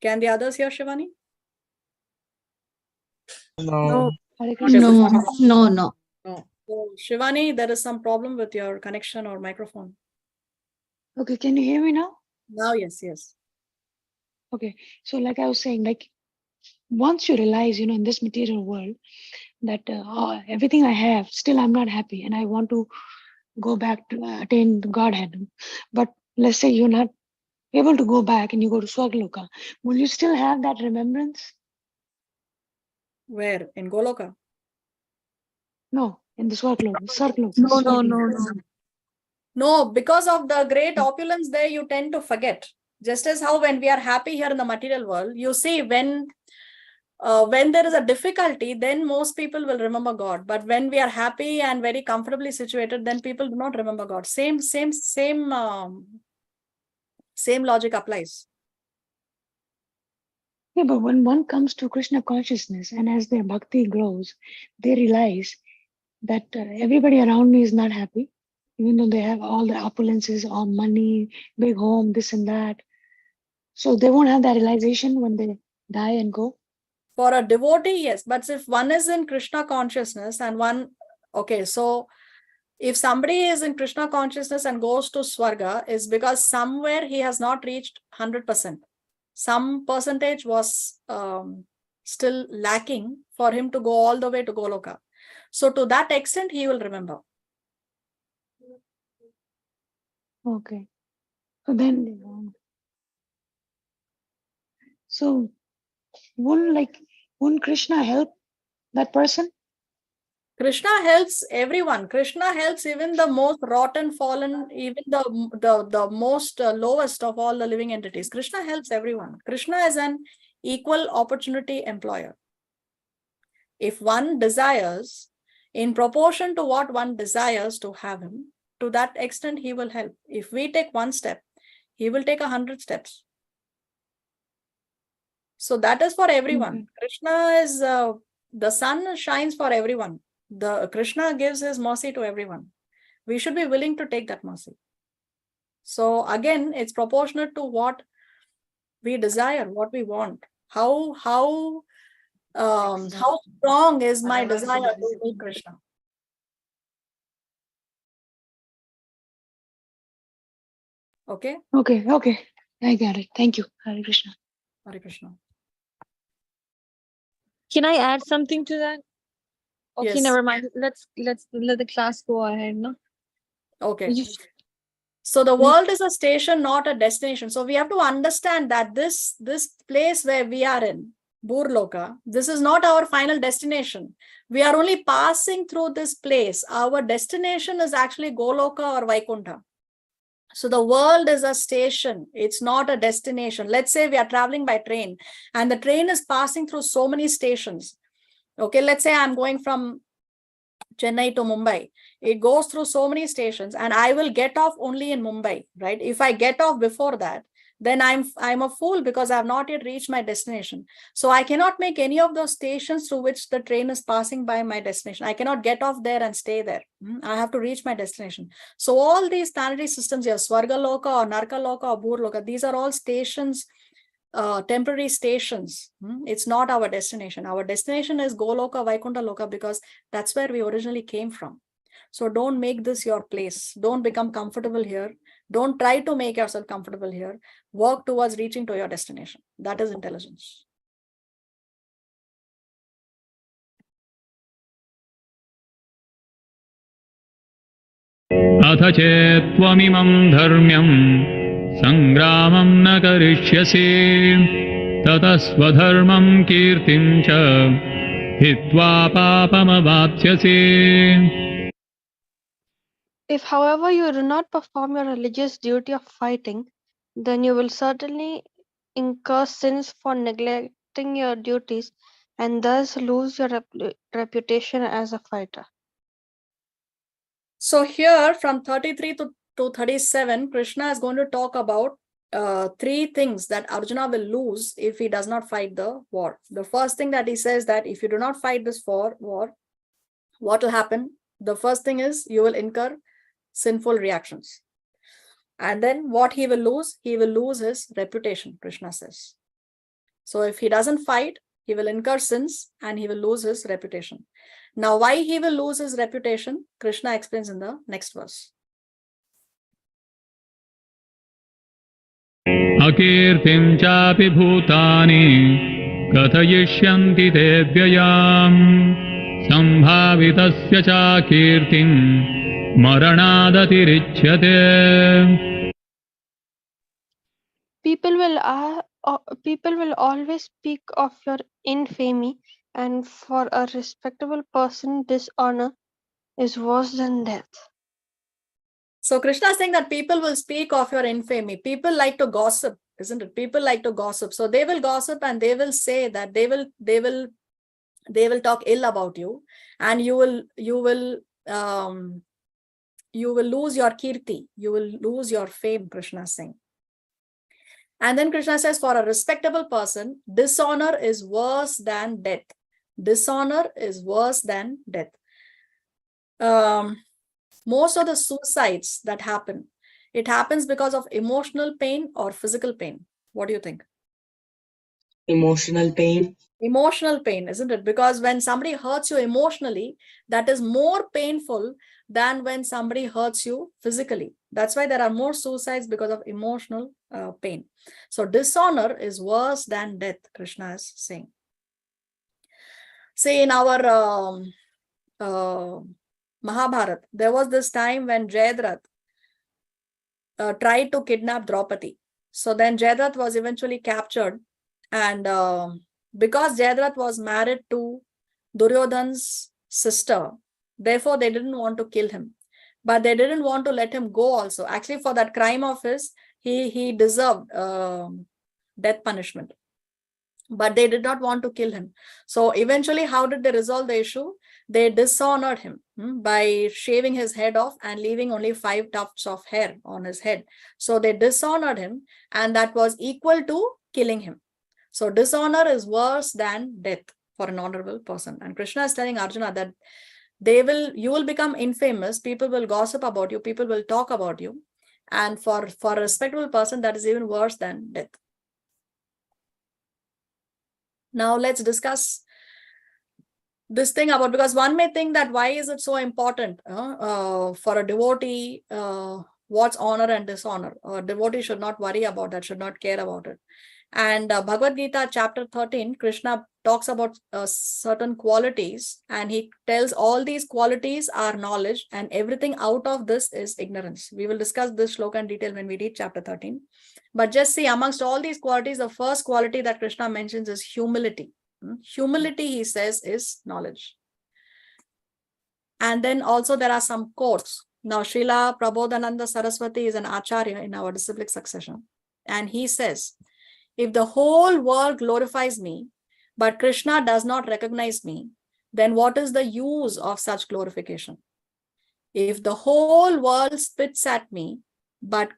A: Can the others hear Shivani?
C: No.
A: Okay,
C: No.
A: fine.
C: No. No.
A: No. So, Shivani, there is some problem with your connection or microphone.
H: okay, can you hear me now?
A: Now, yes, yes.
H: Okay, so like I was saying, like once you realize, in this material world that everything I have, still I'm not happy, and I want to go back to attain the Godhead. But let's say you're not able to go back, and you go to Swagloka, will you still have that remembrance?
A: Where? In Goloka?
H: No, in the Swagloka,
C: No.
A: No, because of the great opulence there, you tend to forget. Just as how when we are happy here in the material world, you see when there is a difficulty, then most people will remember God. But when we are happy and very comfortably situated, then people do not remember God. Same logic applies.
H: Yeah, but when one comes to Krishna consciousness, and as their bhakti grows, they realize that everybody around me is not happy, even though they have all the opulences, all money, big home, this and that. So they won't have that realization when they die and go.
A: For a devotee, yes. But if one is in Krishna consciousness and one, okay, so if somebody is in Krishna consciousness and goes to Swarga, is because somewhere he has not reached 100%. Some percentage was still lacking for him to go all the way to Goloka. So to that extent, he will remember.
H: Okay. So then, so wouldn't Krishna help that person?
A: Krishna helps everyone. Krishna helps even the most rotten, fallen, even the most lowest of all the living entities. Krishna helps everyone. Krishna is an equal opportunity employer. If one desires, in proportion to what one desires to have him, to that extent he will help. If we take one step, he will take 100 steps. So that is for everyone.
H: Okay.
A: Krishna is the sun shines for everyone. The Krishna gives his mercy to everyone. We should be willing to take that mercy. So again, it's proportionate to what we desire, what we want. How strong is my desire to meet Krishna? Okay.
H: Okay. I got it. Thank you. Hare Krishna.
A: Hare Krishna.
G: Can I add something to that? Okay,
A: Yes.
G: never mind. Let's let the class go ahead, no?
A: Okay.
G: You-
A: So the world is a station, not a destination. So we have to understand that this place where we are in, Burloka, this is not our final destination. We are only passing through this place. Our destination is actually Goloka or Vaikuntha. So the world is a station. It's not a destination. Let's say we are traveling by train and the train is passing through so many stations. Okay, let's say I'm going from Chennai to Mumbai. It goes through so many stations and I will get off only in Mumbai, right? If I get off before that, then I'm a fool because I have not yet reached my destination. So I cannot make any of those stations through which the train is passing by my destination. I cannot get off there and stay there. I have to reach my destination. So all these planetary systems here, Swargaloka or Narkaloka or Burloka, these are all stations temporary stations. It's not our destination. Our destination is Goloka, Vaikuntha Loka, because that's where we originally came from. So don't make this your place. Don't become comfortable here. Don't try to make yourself comfortable here. Work towards reaching to your destination. That is intelligence.
E: अथ चेत्त्वमिमं धर्म्यं सङ्ग्रामं न करिष्यसि ततः स्वधर्मं कीर्तिं च हित्वा पापमवाप्स्यसि.
F: If, however, you do not perform your religious duty of fighting, then you will certainly incur sins for neglecting your duties and thus lose your reputation as a fighter.
A: So here from 33 to 37, Krishna is going to talk about 3 things that Arjuna will lose if he does not fight the war. The first thing that he says that if you do not fight this war, what will happen? The first thing is you will incur sinful reactions. And then what he will lose? He will lose his reputation, Krishna says. So if he doesn't fight, he will incur sins and he will lose his reputation. Now, why he will lose his reputation, Krishna explains in the next verse.
E: अकीर्तिं चापि भूतानि कथयिष्यन्ति ते व्ययाम् सम्भावितस्य च कीर्तिं मरणादतिरिच्यते.
F: People will always speak of your infamy, and for a respectable person, dishonor is worse than death.
A: So Krishna is saying that people will speak of your infamy. People like to gossip, isn't it? People like to gossip. So they will gossip and they will say that they will talk ill about you, and you will lose your kirti. You will lose your fame, Krishna is saying. And then Krishna says, for a respectable person, dishonor is worse than death. Dishonor is worse than death. Most of the suicides that happen, it happens because of emotional pain or physical pain. What do you think?
J: Emotional pain.
A: Emotional pain, isn't it? Because when somebody hurts you emotionally, that is more painful than when somebody hurts you physically. That's why there are more suicides because of emotional pain. So dishonor is worse than death, Krishna is saying. See, in our Mahabharata, there was this time when Jayadratha tried to kidnap Draupadi. So then Jayadratha was eventually captured, and because Jayadratha was married to Duryodhana's sister, therefore they didn't want to kill him, but they didn't want to let him go also. Actually, for that crime of his, he deserved death punishment, but they did not want to kill him. So eventually, how did they resolve the issue? They dishonored him by shaving his head off and leaving only 5 tufts of hair on his head. So they dishonored him, and that was equal to killing him. So dishonor is worse than death for an honorable person. And Krishna is telling Arjuna that you will become infamous. People will gossip about you. People will talk about you. And for a respectable person, that is even worse than death. Now let's discuss this thing about, because one may think that why is it so important for a devotee, what's honor and dishonor? A devotee should not worry about that, should not care about it. And Bhagavad Gita chapter 13, Krishna talks about certain qualities, and he tells all these qualities are knowledge, and everything out of this is ignorance. We will discuss this shloka in detail when we read chapter 13. But just see, amongst all these qualities, the first quality that Krishna mentions is humility. Humility, he says, is knowledge. And then also there are some quotes. Now, Srila Prabodhananda Saraswati is an acharya in our disciplic succession. And he says, if the whole world glorifies me, but Krishna does not recognize me, then what is the use of such glorification? If the whole world spits at me, but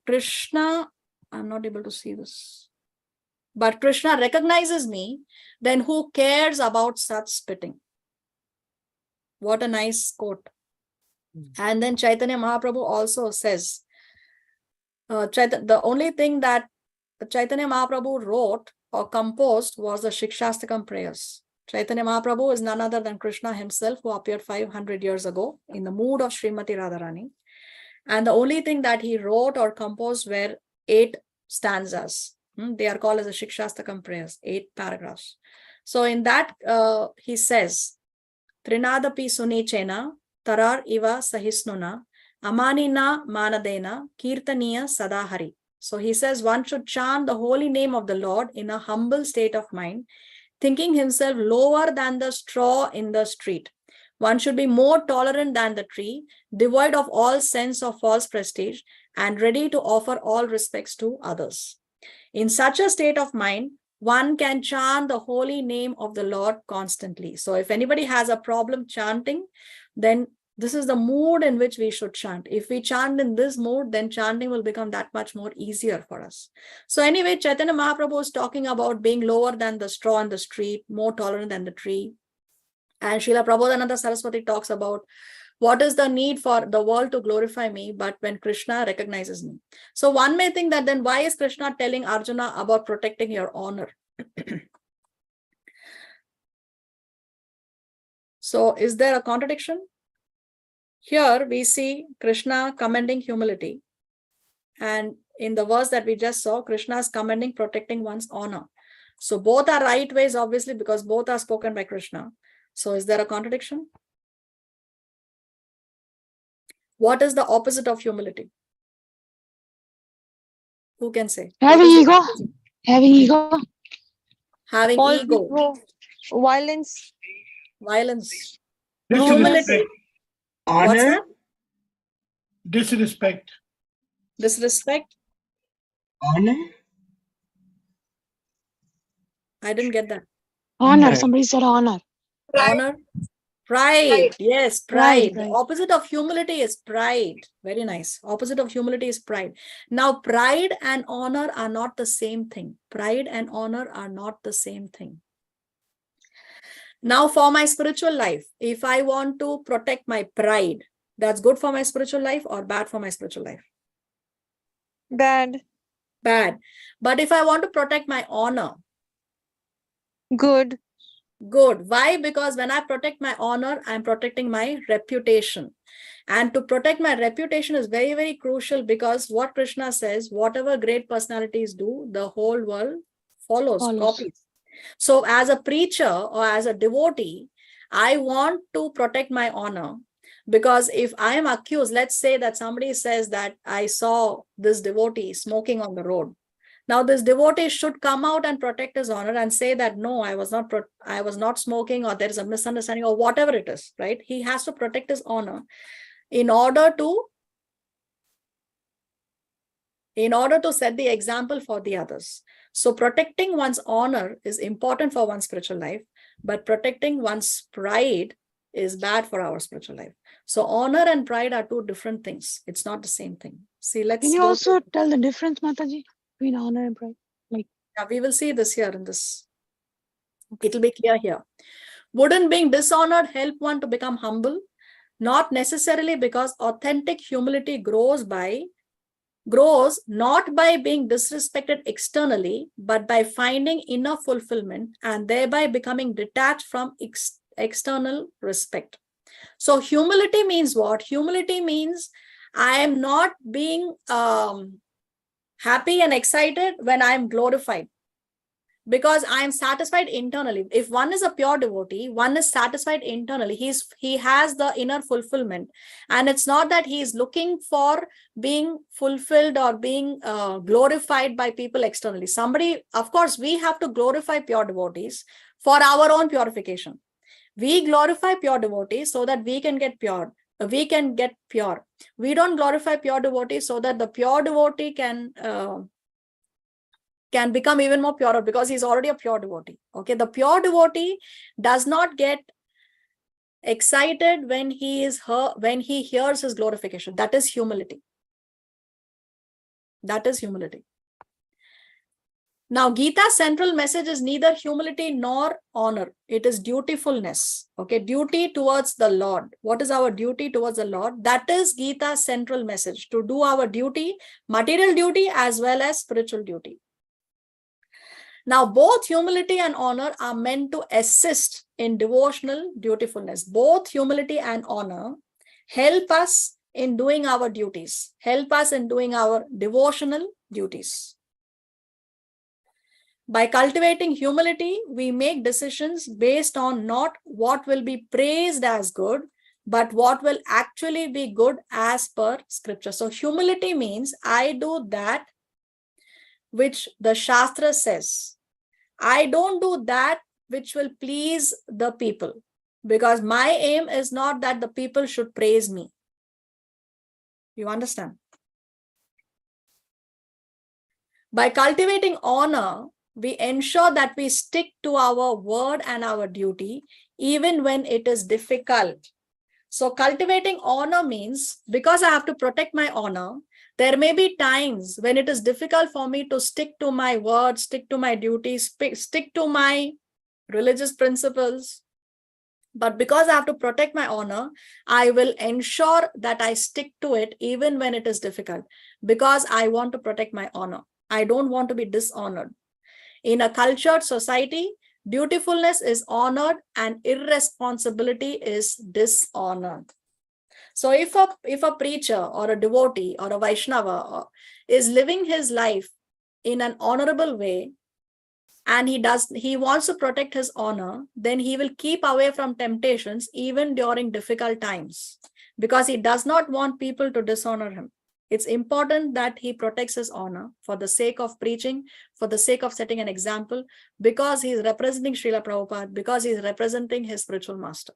A: Krishna, I'm not able to see this, but Krishna recognizes me, then who cares about such spitting? What a nice quote. And then Chaitanya Mahaprabhu also says, the only thing that Chaitanya Mahaprabhu wrote or composed was the Shikshastakam prayers. Chaitanya Mahaprabhu is none other than Krishna himself, who appeared 500 years ago in the mood of Srimati Radharani. And the only thing that he wrote or composed were 8 stanzas. They are called as the Shikshastakam prayers, 8 paragraphs. So in that, he says, Trinadapi Sunichena, Tarar Iva Sahisnuna, Amanina Manadena, Kirtaniya Sadahari. So he says one should chant the holy name of the Lord in a humble state of mind, thinking himself lower than the straw in the street. One should be more tolerant than the tree, devoid of all sense of false prestige, and ready to offer all respects to others. In such a state of mind, one can chant the holy name of the Lord constantly. So if anybody has a problem chanting, then this is the mood in which we should chant. If we chant in this mood, then chanting will become that much more easier for us. So anyway, Chaitanya Mahaprabhu is talking about being lower than the straw in the street, more tolerant than the tree. And Srila Prabodhananda Saraswati talks about what is the need for the world to glorify me, but when Krishna recognizes me. So one may think that then why is Krishna telling Arjuna about protecting your honor? So is there a contradiction? Here we see Krishna commending humility. And in the verse that we just saw, Krishna is commending protecting one's honor. So both are right ways, obviously, because both are spoken by Krishna. So is there a contradiction? What is the opposite of humility? Who can say?
H: Having ego. Having ego.
A: Having
K: False
A: ego.
K: ego, violence.
A: Violence.
I: Disrespect.
A: What's
J: Honor?
A: that?
I: Disrespect.
A: Disrespect?
J: Honor?
A: I didn't get that.
H: Honor. Somebody said honor.
A: Honor? Pride. Yes, pride.
H: Pride.
A: The opposite of humility is pride. Very nice. Opposite of humility is pride. Now, pride and honor are not the same thing. Pride and honor are not the same thing. Now, for my spiritual life, if I want to protect my pride, that's good for my spiritual life or bad for my spiritual life?
K: Bad.
A: Bad. But if I want to protect my honor,
K: Good.
A: good. Why? Because when I protect my honor, I'm protecting my reputation. And to protect my reputation is very, very crucial, because what Krishna says, whatever great personalities do, the whole world follows. Copies. So as a preacher or as a devotee, I want to protect my honor, because if I am accused, let's say that somebody says that I saw this devotee smoking on the road. Now this devotee should come out and protect his honor and say that, no, I was not smoking, or there is a misunderstanding, or whatever it is, right? He has to protect his honor in order to set the example for the others. So protecting one's honor is important for one's spiritual life, but protecting one's pride is bad for our spiritual life. So honor and pride are two different things. It's not the same thing. See,
H: Can you also tell the difference, Mataji, between honor and pride?
A: Yeah, we will see this here in this. It'll be clear here. Wouldn't being dishonored help one to become humble? Not necessarily, because authentic humility grows not by being disrespected externally, but by finding inner fulfillment and thereby becoming detached from external respect. So humility means what? Humility means I am not being happy and excited when I am glorified, because I am satisfied internally. If one is a pure devotee, one is satisfied internally. He has the inner fulfillment, and it's not that he is looking for being fulfilled or being glorified by people externally. Of course, we have to glorify pure devotees for our own purification. We glorify pure devotees so that we can get pure. We can get pure. We don't glorify pure devotees so that the pure devotee can become even more purer, because he's already a pure devotee. Okay, the pure devotee does not get excited when he hears his glorification. That is humility. That is humility. Now, Gita's central message is neither humility nor honor. It is dutifulness. Okay, duty towards the Lord. What is our duty towards the Lord? That is Gita's central message, to do our duty, material duty as well as spiritual duty. Now, both humility and honor are meant to assist in devotional dutifulness. Both humility and honor help us in doing our duties, help us in doing our devotional duties. By cultivating humility, we make decisions based on not what will be praised as good, but what will actually be good as per scripture. So humility means I do that which the Shastra says. I don't do that which will please the people, because my aim is not that the people should praise me. You understand? By cultivating honor, we ensure that we stick to our word and our duty, even when it is difficult. So cultivating honor means, because I have to protect my honor, there may be times when it is difficult for me to stick to my word, stick to my duties, stick to my religious principles. But because I have to protect my honor, I will ensure that I stick to it even when it is difficult, because I want to protect my honor. I don't want to be dishonored. In a cultured society, dutifulness is honored and irresponsibility is dishonored. So if a preacher or a devotee or a Vaishnava is living his life in an honorable way, and he wants to protect his honor, then he will keep away from temptations even during difficult times, because he does not want people to dishonor him. It's important that he protects his honor for the sake of preaching, for the sake of setting an example, because he is representing Srila Prabhupada, because he is representing his spiritual master.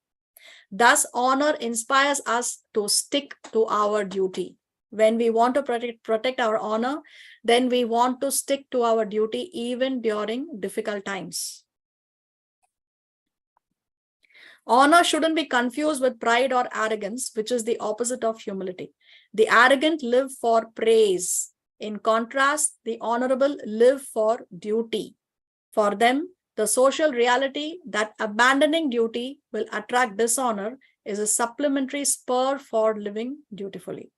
A: Thus, honor inspires us to stick to our duty. When we want to protect our honor, then we want to stick to our duty even during difficult times. Honor shouldn't be confused with pride or arrogance, which is the opposite of humility. The arrogant live for praise. In contrast, the honorable live for duty. For them, the social reality that abandoning duty will attract dishonor is a supplementary spur for living dutifully.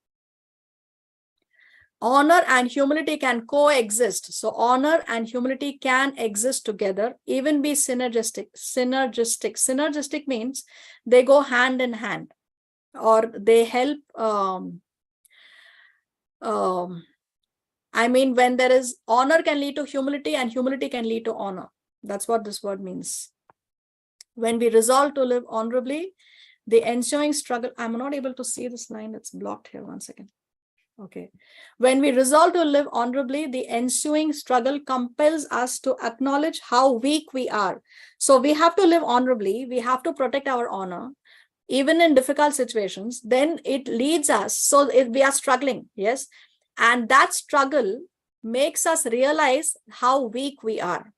A: Honor and humility can coexist. So honor and humility can exist together, even be synergistic. Synergistic means they go hand in hand, or they help. I mean, when there is honor can lead to humility and humility can lead to honor. That's what this word means. When we resolve to live honorably, the ensuing struggle, I'm not able to see this line, it's blocked here, 1 second. Okay. When we resolve to live honorably, the ensuing struggle compels us to acknowledge how weak we are. So we have to live honorably. We have to protect our honor, even in difficult situations. Then it leads us. So if we are struggling, yes. And that struggle makes us realize how weak we are,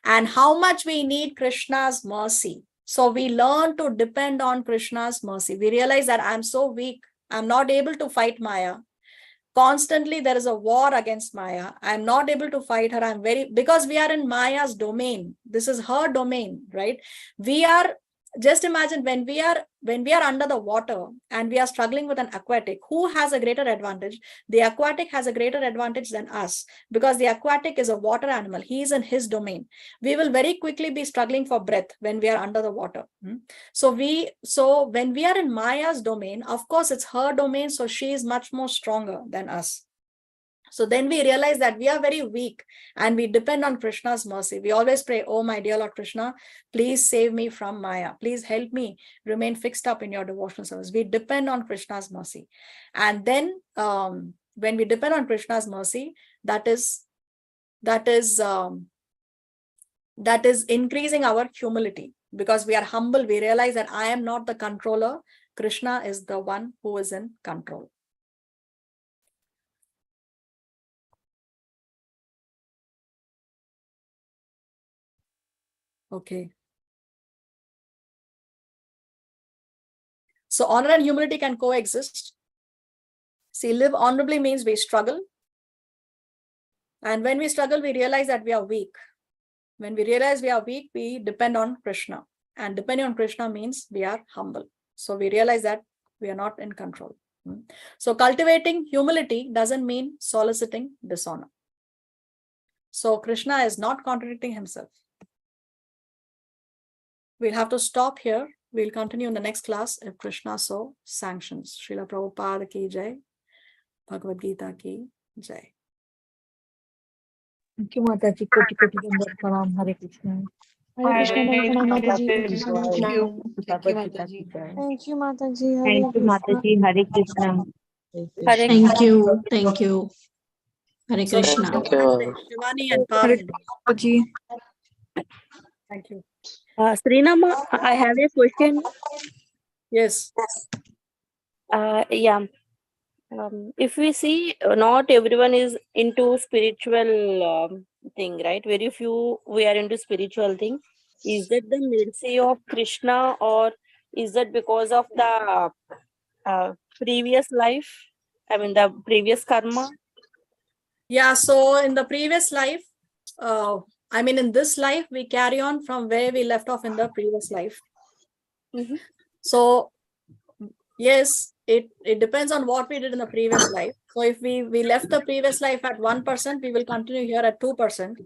A: and how much we need Krishna's mercy. So we learn to depend on Krishna's mercy. We realize that I'm so weak. I'm not able to fight Maya. Constantly there is a war against Maya. I'm not able to fight her. Because we are in Maya's domain. This is her domain, right? Just imagine when we are under the water and we are struggling with an aquatic, who has a greater advantage? The aquatic has a greater advantage than us, because the aquatic is a water animal. He is in his domain. We will very quickly be struggling for breath when we are under the water. So when we are in Maya's domain, of course it's her domain, so she is much more stronger than us. So then we realize that we are very weak and we depend on Krishna's mercy. We always pray, oh my dear Lord Krishna, please save me from Maya. Please help me remain fixed up in your devotional service. We depend on Krishna's mercy. And then when we depend on Krishna's mercy, that is increasing our humility, because we are humble. We realize that I am not the controller. Krishna is the one who is in control. Okay. So honor and humility can coexist. See, live honorably means we struggle. And when we struggle, we realize that we are weak. When we realize we are weak, we depend on Krishna. And depending on Krishna means we are humble. So we realize that we are not in control. So cultivating humility doesn't mean soliciting dishonor. So Krishna is not contradicting himself. We'll have to stop here. We'll continue in the next class if Krishna so sanctions. Srila Prabhupada ki jai. Bhagavad Gita ki jai.
C: Thank you, Mataji. Koti koti dandavat pranam. Hare Krishna.
H: Hare Krishna,
C: Hare
H: Pranam Mataji.
C: Krishna.
H: Krishna
C: Thank
H: Mataji.
C: you.
K: Thank you,
C: Bhagavad Gita
K: Mataji.
C: ki jai.
F: Thank you, Mataji. Hare
C: Thank you,
F: Krishna.
C: Mataji. Hare Krishna.
D: Hare
L: Thank you. Thank you. Hare
A: So
L: Krishna.
A: Shivani and
K: Hare
A: Parul.
K: Mataji.
A: Thank you.
D: Srinama, I have a question.
A: Yes.
D: Yeah. If we see, not everyone is into spiritual thing, right? Very few we are into spiritual thing. Is that the mercy of Krishna, or is that because of the previous life? I mean, the previous karma.
A: Yeah, so in the previous life, in this life, we carry on from where we left off in the previous life.
D: Mhm.
A: So, yes, it depends on what we did in the previous life. So, if we left the previous life at 1%, we will continue here at 2%.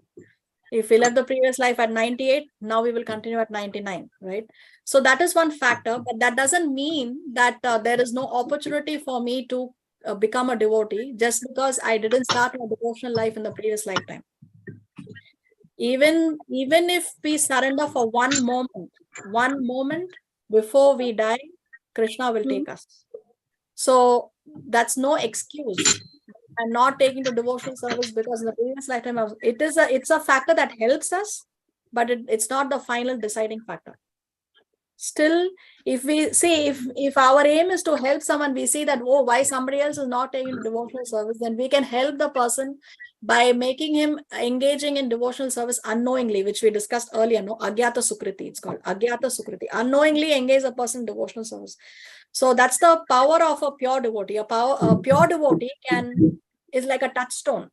A: If we left the previous life at 98, now we will continue at 99, right? So, that is one factor, but that doesn't mean that there is no opportunity for me to become a devotee just because I didn't start my devotional life in the previous lifetime. Even if we surrender for one moment before we die, Krishna will take us. So that's no excuse. I'm not taking the devotional service because in the previous lifetime it's a factor that helps us, but it's not the final deciding factor. Still, if we see, if our aim is to help someone, we see that, oh, why somebody else is not taking devotional service, then we can help the person by making him engaging in devotional service unknowingly, which we discussed earlier, no? Agyata Sukriti, it's called Agyata Sukriti. Unknowingly engage a person in devotional service. So that's the power of a pure devotee. A pure devotee is like a touchstone.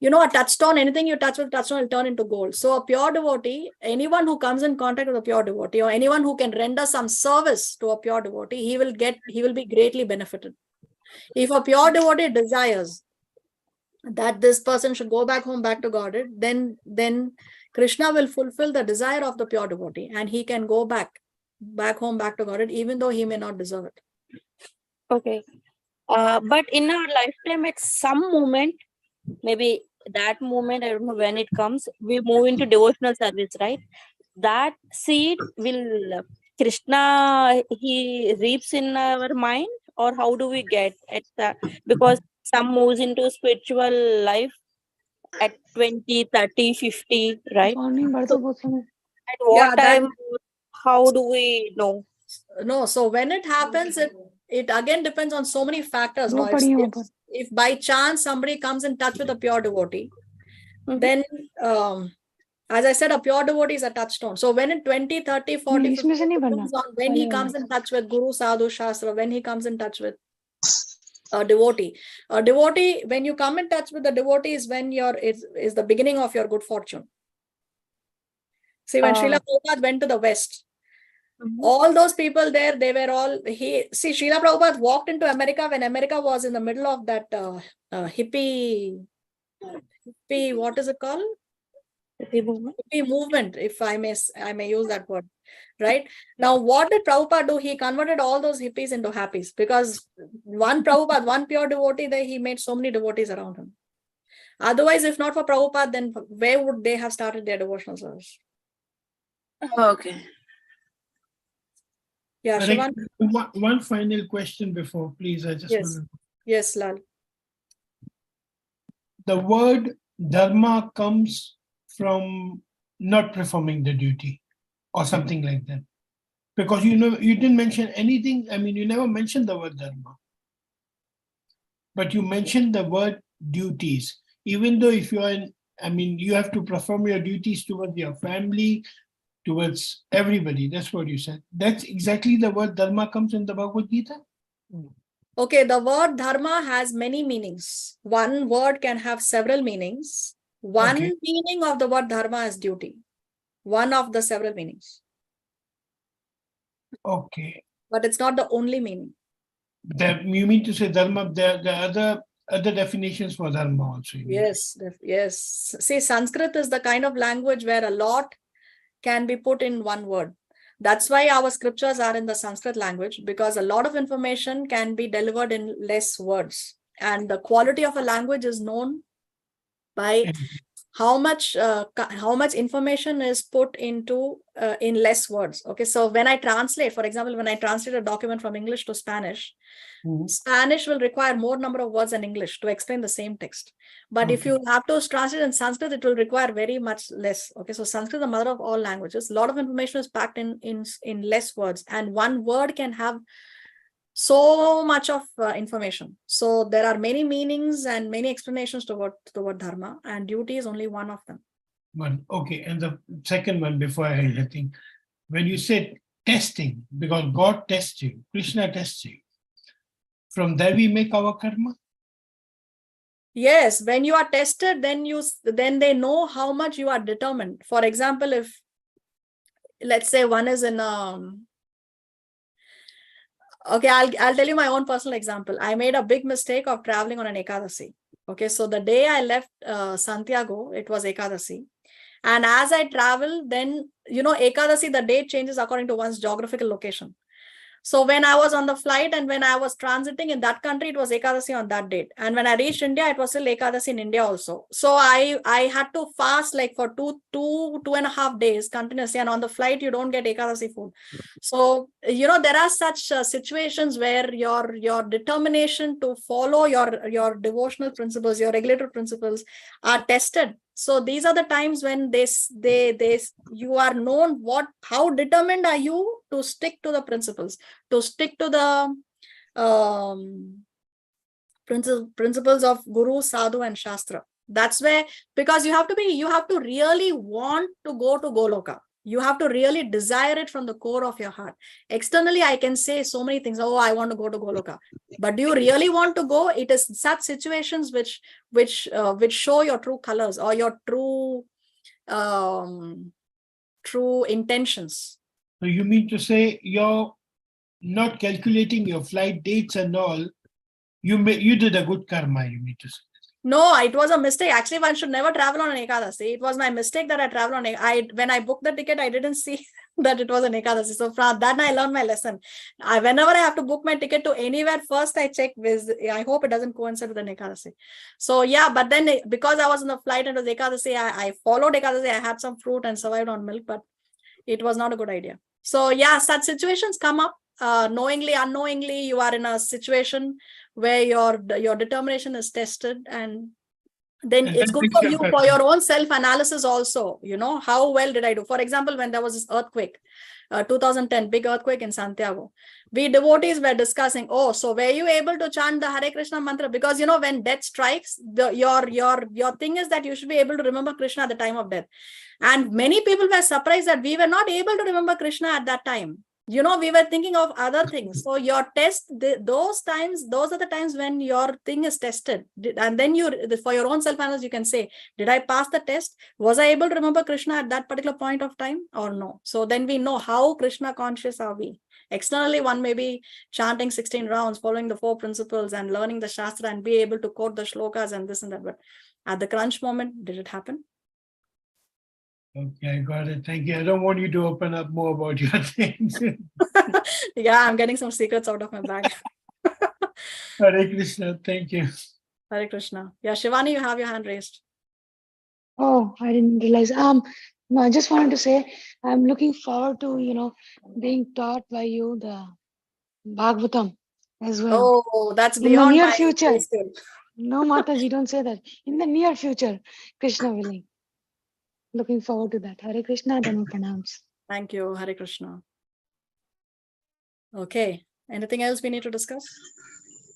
A: You know, a touchstone, anything you touch with touchstone will turn into gold. So a pure devotee, anyone who comes in contact with a pure devotee, or anyone who can render some service to a pure devotee, he will be greatly benefited. If a pure devotee desires that this person should go back home, back to Godhead, then Krishna will fulfill the desire of the pure devotee, and he can go back home, back to Godhead, even though he may not deserve it.
D: Okay. But in our lifetime, at some moment, maybe that moment, I don't know when it comes, we move into devotional service, right? That seed will Krishna, he reaps in our mind, or how do we get at that? Because some moves into spiritual life at 20, 30, 50, right? So at what time, how do we know?
A: No, so when it happens, it again depends on so many factors. No, if by chance somebody comes in touch with a pure devotee, then as I said, a pure devotee is a touchstone. So when in 20, 30, 40, 50, it depends on when he comes in touch with Guru, Sadhu, Shastra, when he comes in touch with a devotee. A devotee, when you come in touch with the devotee, is when is the beginning of your good fortune. See, when Srila Prabhupada went to the West, all those people there, they were all, Srila Prabhupada walked into America when America was in the middle of that hippie, what is it called? Hippie movement, if I may use that word, right? Now, what did Prabhupada do? He converted all those hippies into happies, because one Prabhupada, one pure devotee there, he made so many devotees around him. Otherwise, if not for Prabhupada, then where would they have started their devotional service?
D: Okay.
A: Yeah, Shivan?
I: One final question before, please. I just want to.
A: Yes, Lal.
I: The word dharma comes from not performing the duty or something like that. Because you didn't mention anything. I mean, you never mentioned the word dharma. But you mentioned the word duties. Even though if you are you have to perform your duties towards your family, towards everybody. That's what you said. That's exactly the word dharma comes in the Bhagavad Gita.
A: Okay, the word dharma has many meanings. One word can have several meanings. One meaning of the word dharma is duty. One of the several meanings.
I: Okay.
A: But it's not the only meaning.
I: You mean to say dharma, the other other definitions for dharma also. you mean.
A: Yes, yes. See, Sanskrit is the kind of language where a lot can be put in one word. That's why our scriptures are in the Sanskrit language, because a lot of information can be delivered in less words. And the quality of a language is known by how much information is put into in less words. Okay, so when I translate, for example, when I translate a document from English to Spanish, Spanish will require more number of words than English to explain the same text. But if you have to translate in Sanskrit, it will require very much less. Okay, so Sanskrit is the mother of all languages. A lot of information is packed in less words, and one word can have so much of information. So there are many meanings and many explanations to the word dharma, and duty is only one of them.
I: One. Okay, and the second one before I think, when you said testing, because God tests you, Krishna tests you, from there we make our karma.
A: Yes, when you are tested, then they know how much you are determined. For example, if let's say one is in okay, I'll tell you my own personal example. I made a big mistake of traveling on an Ekadasi. Okay, so the day I left Santiago, it was Ekadasi. And as I travel, then, Ekadasi, the date changes according to one's geographical location. So when I was on the flight and when I was transiting in that country, it was Ekadasi on that date. And when I reached India, it was still Ekadasi in India also. So I had to fast like for two and a half days continuously. And on the flight, you don't get Ekadasi food. So, there are such situations where your determination to follow your devotional principles, your regulatory principles are tested. So these are the times when you are known how determined are you to stick to the principles, to stick to the principles of Guru, Sadhu, and Shastra. That's where, because you have to really want to go to Goloka. You have to really desire it from the core of your heart. Externally, I can say so many things. Oh, I want to go to Goloka. But do you really want to go? It is such situations which show your true colors or your true intentions.
I: So you mean to say you're not calculating your flight dates and all? You did a good karma, you mean to say?
A: No, it was a mistake. Actually, one should never travel on an Ekadasi. It was my mistake that I traveled on when I booked the ticket, I didn't see that it was an Ekadasi. So from that, I learned my lesson. Whenever I have to book my ticket to anywhere, first I check I hope it doesn't coincide with an Ekadasi. So yeah, but then because I was on the flight and it was Ekadasi, I followed Ekadasi. I had some fruit and survived on milk, but it was not a good idea. So yeah, such situations come up. Knowingly, unknowingly, you are in a situation where your determination is tested, and then it's good for you for your own self-analysis also. How well did I do? For example, when there was this earthquake, 2010 big earthquake in Santiago, we devotees were discussing, so were you able to chant the Hare Krishna mantra? Because when death strikes, your thing is that you should be able to remember Krishna at the time of death. And many people were surprised that we were not able to remember Krishna at that time. We were thinking of other things. So your test, those are the times when your thing is tested. And then for your own self-analysis, you can say, did I pass the test? Was I able to remember Krishna at that particular point of time or no? So then we know how Krishna conscious are we. Externally, one may be chanting 16 rounds, following the 4 principles and learning the Shastra and be able to quote the shlokas and this and that. But at the crunch moment, did it happen?
I: Okay, I got it. Thank you. I don't want you to open up more about your things.
A: Yeah, I'm getting some secrets out of my bag.
I: Hare Krishna. Thank you.
A: Hare Krishna. Yeah, Shivani, you have your hand raised.
H: Oh, I didn't realize. No, I just wanted to say I'm looking forward to, being taught by you the Bhagavatam as well.
A: Oh, that's
H: in the
A: beyond
H: near
A: my
H: future.
A: skill.
H: No, Mataji, don't say that. In the near future, Krishna willing. Looking forward to that. Hare Krishna, Dhamma Pranams.
A: Thank you, Hare Krishna. Okay. Anything else we need to discuss?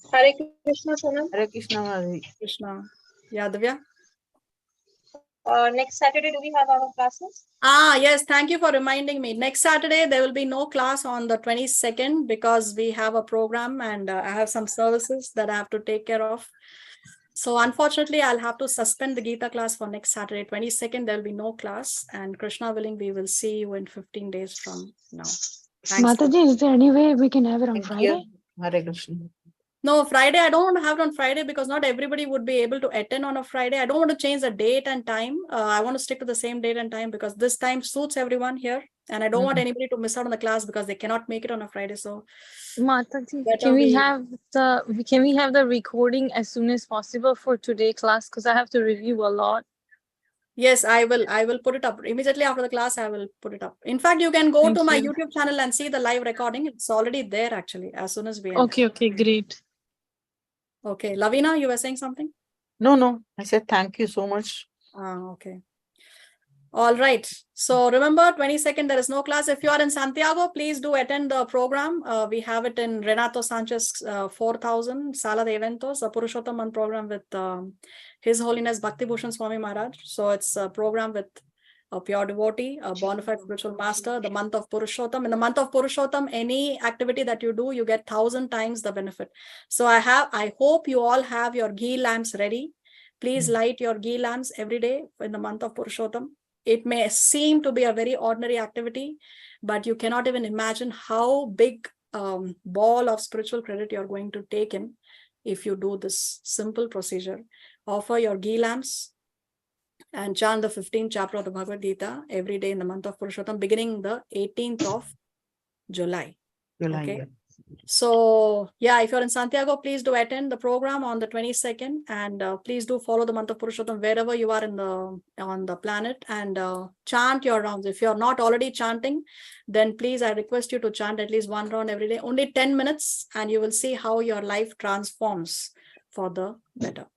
F: Hare Krishna, Sonam.
D: Hare Krishna, Hare
A: Krishna. Yeah, Divya?
F: Next Saturday, do we have our classes?
A: Yes. Thank you for reminding me. Next Saturday, there will be no class on the 22nd because we have a program and I have some services that I have to take care of. So unfortunately, I'll have to suspend the Gita class for next Saturday, 22nd. There will be no class, and Krishna willing, we will see you in 15 days from now. Thanks.
H: Mataji, is there any way we can have it on Friday?
D: Hare Krishna.
A: No, Friday, I don't want to have it on Friday because not everybody would be able to attend on a Friday. I don't want to change the date and time. I want to stick to the same date and time because this time suits everyone here. And I don't want anybody to miss out on the class because they cannot make it on a Friday. So
G: Mataji,
A: better
G: can we
A: we-
G: have the recording as soon as possible for today class? Because I have to review a lot.
A: Yes, I will put it up immediately after the class. I will put it up. In fact, you can go
G: Thank
A: to my
G: you.
A: YouTube channel and see the live recording. It's already there actually, as soon as we end.
G: Okay, great.
A: Okay, Lavina, you were saying something?
M: No. I said thank you so much.
A: Okay. All right. So remember, 22nd, there is no class. If you are in Santiago, please do attend the program. We have it in Renato Sanchez 4000, Sala de Eventos, a Purushottam program with His Holiness Bhakti Bhushan Swami Maharaj. So it's a program with a pure devotee, a bona fide spiritual master, the month of Purushottam. In the month of Purushottam, any activity that you do, you get 1,000 times the benefit. So I hope you all have your ghee lamps ready. Please light your ghee lamps every day in the month of Purushottam. It may seem to be a very ordinary activity, but you cannot even imagine how big ball of spiritual credit you're going to take in if you do this simple procedure. Offer your ghee lamps and chant the 15th chapter of the Bhagavad Gita every day in the month of Purushottam, beginning the 18th of July. Okay. So yeah, if you're in Santiago, please do attend the program on the 22nd, and please do follow the month of Purushottam wherever you are on the planet, and chant your rounds. If you're not already chanting, then please, I request you to chant at least one round every day, only 10 minutes, and you will see how your life transforms for the better.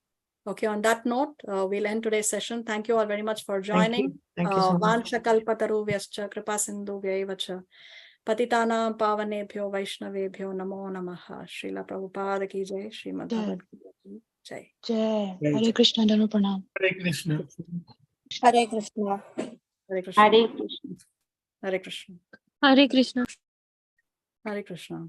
A: Okay, on that note, we'll end today's session. Thank you all very much for joining.
M: Thank you so much.
A: Vancha kalpataruvyascha kripa sindhu vyaivacha Patitanam pavanebhyo vaishnavebhyo namo namaha. Srila Prabhupada ki jai, Srimad Bhagavad Gita ki jai.
H: Jai. Hare Krishna, Danu Pranam.
I: Hare Krishna.
D: Hare Krishna.
A: Hare Krishna.
L: Hare Krishna.
A: Hare Krishna.
G: Hare Krishna.
A: Hare Krishna.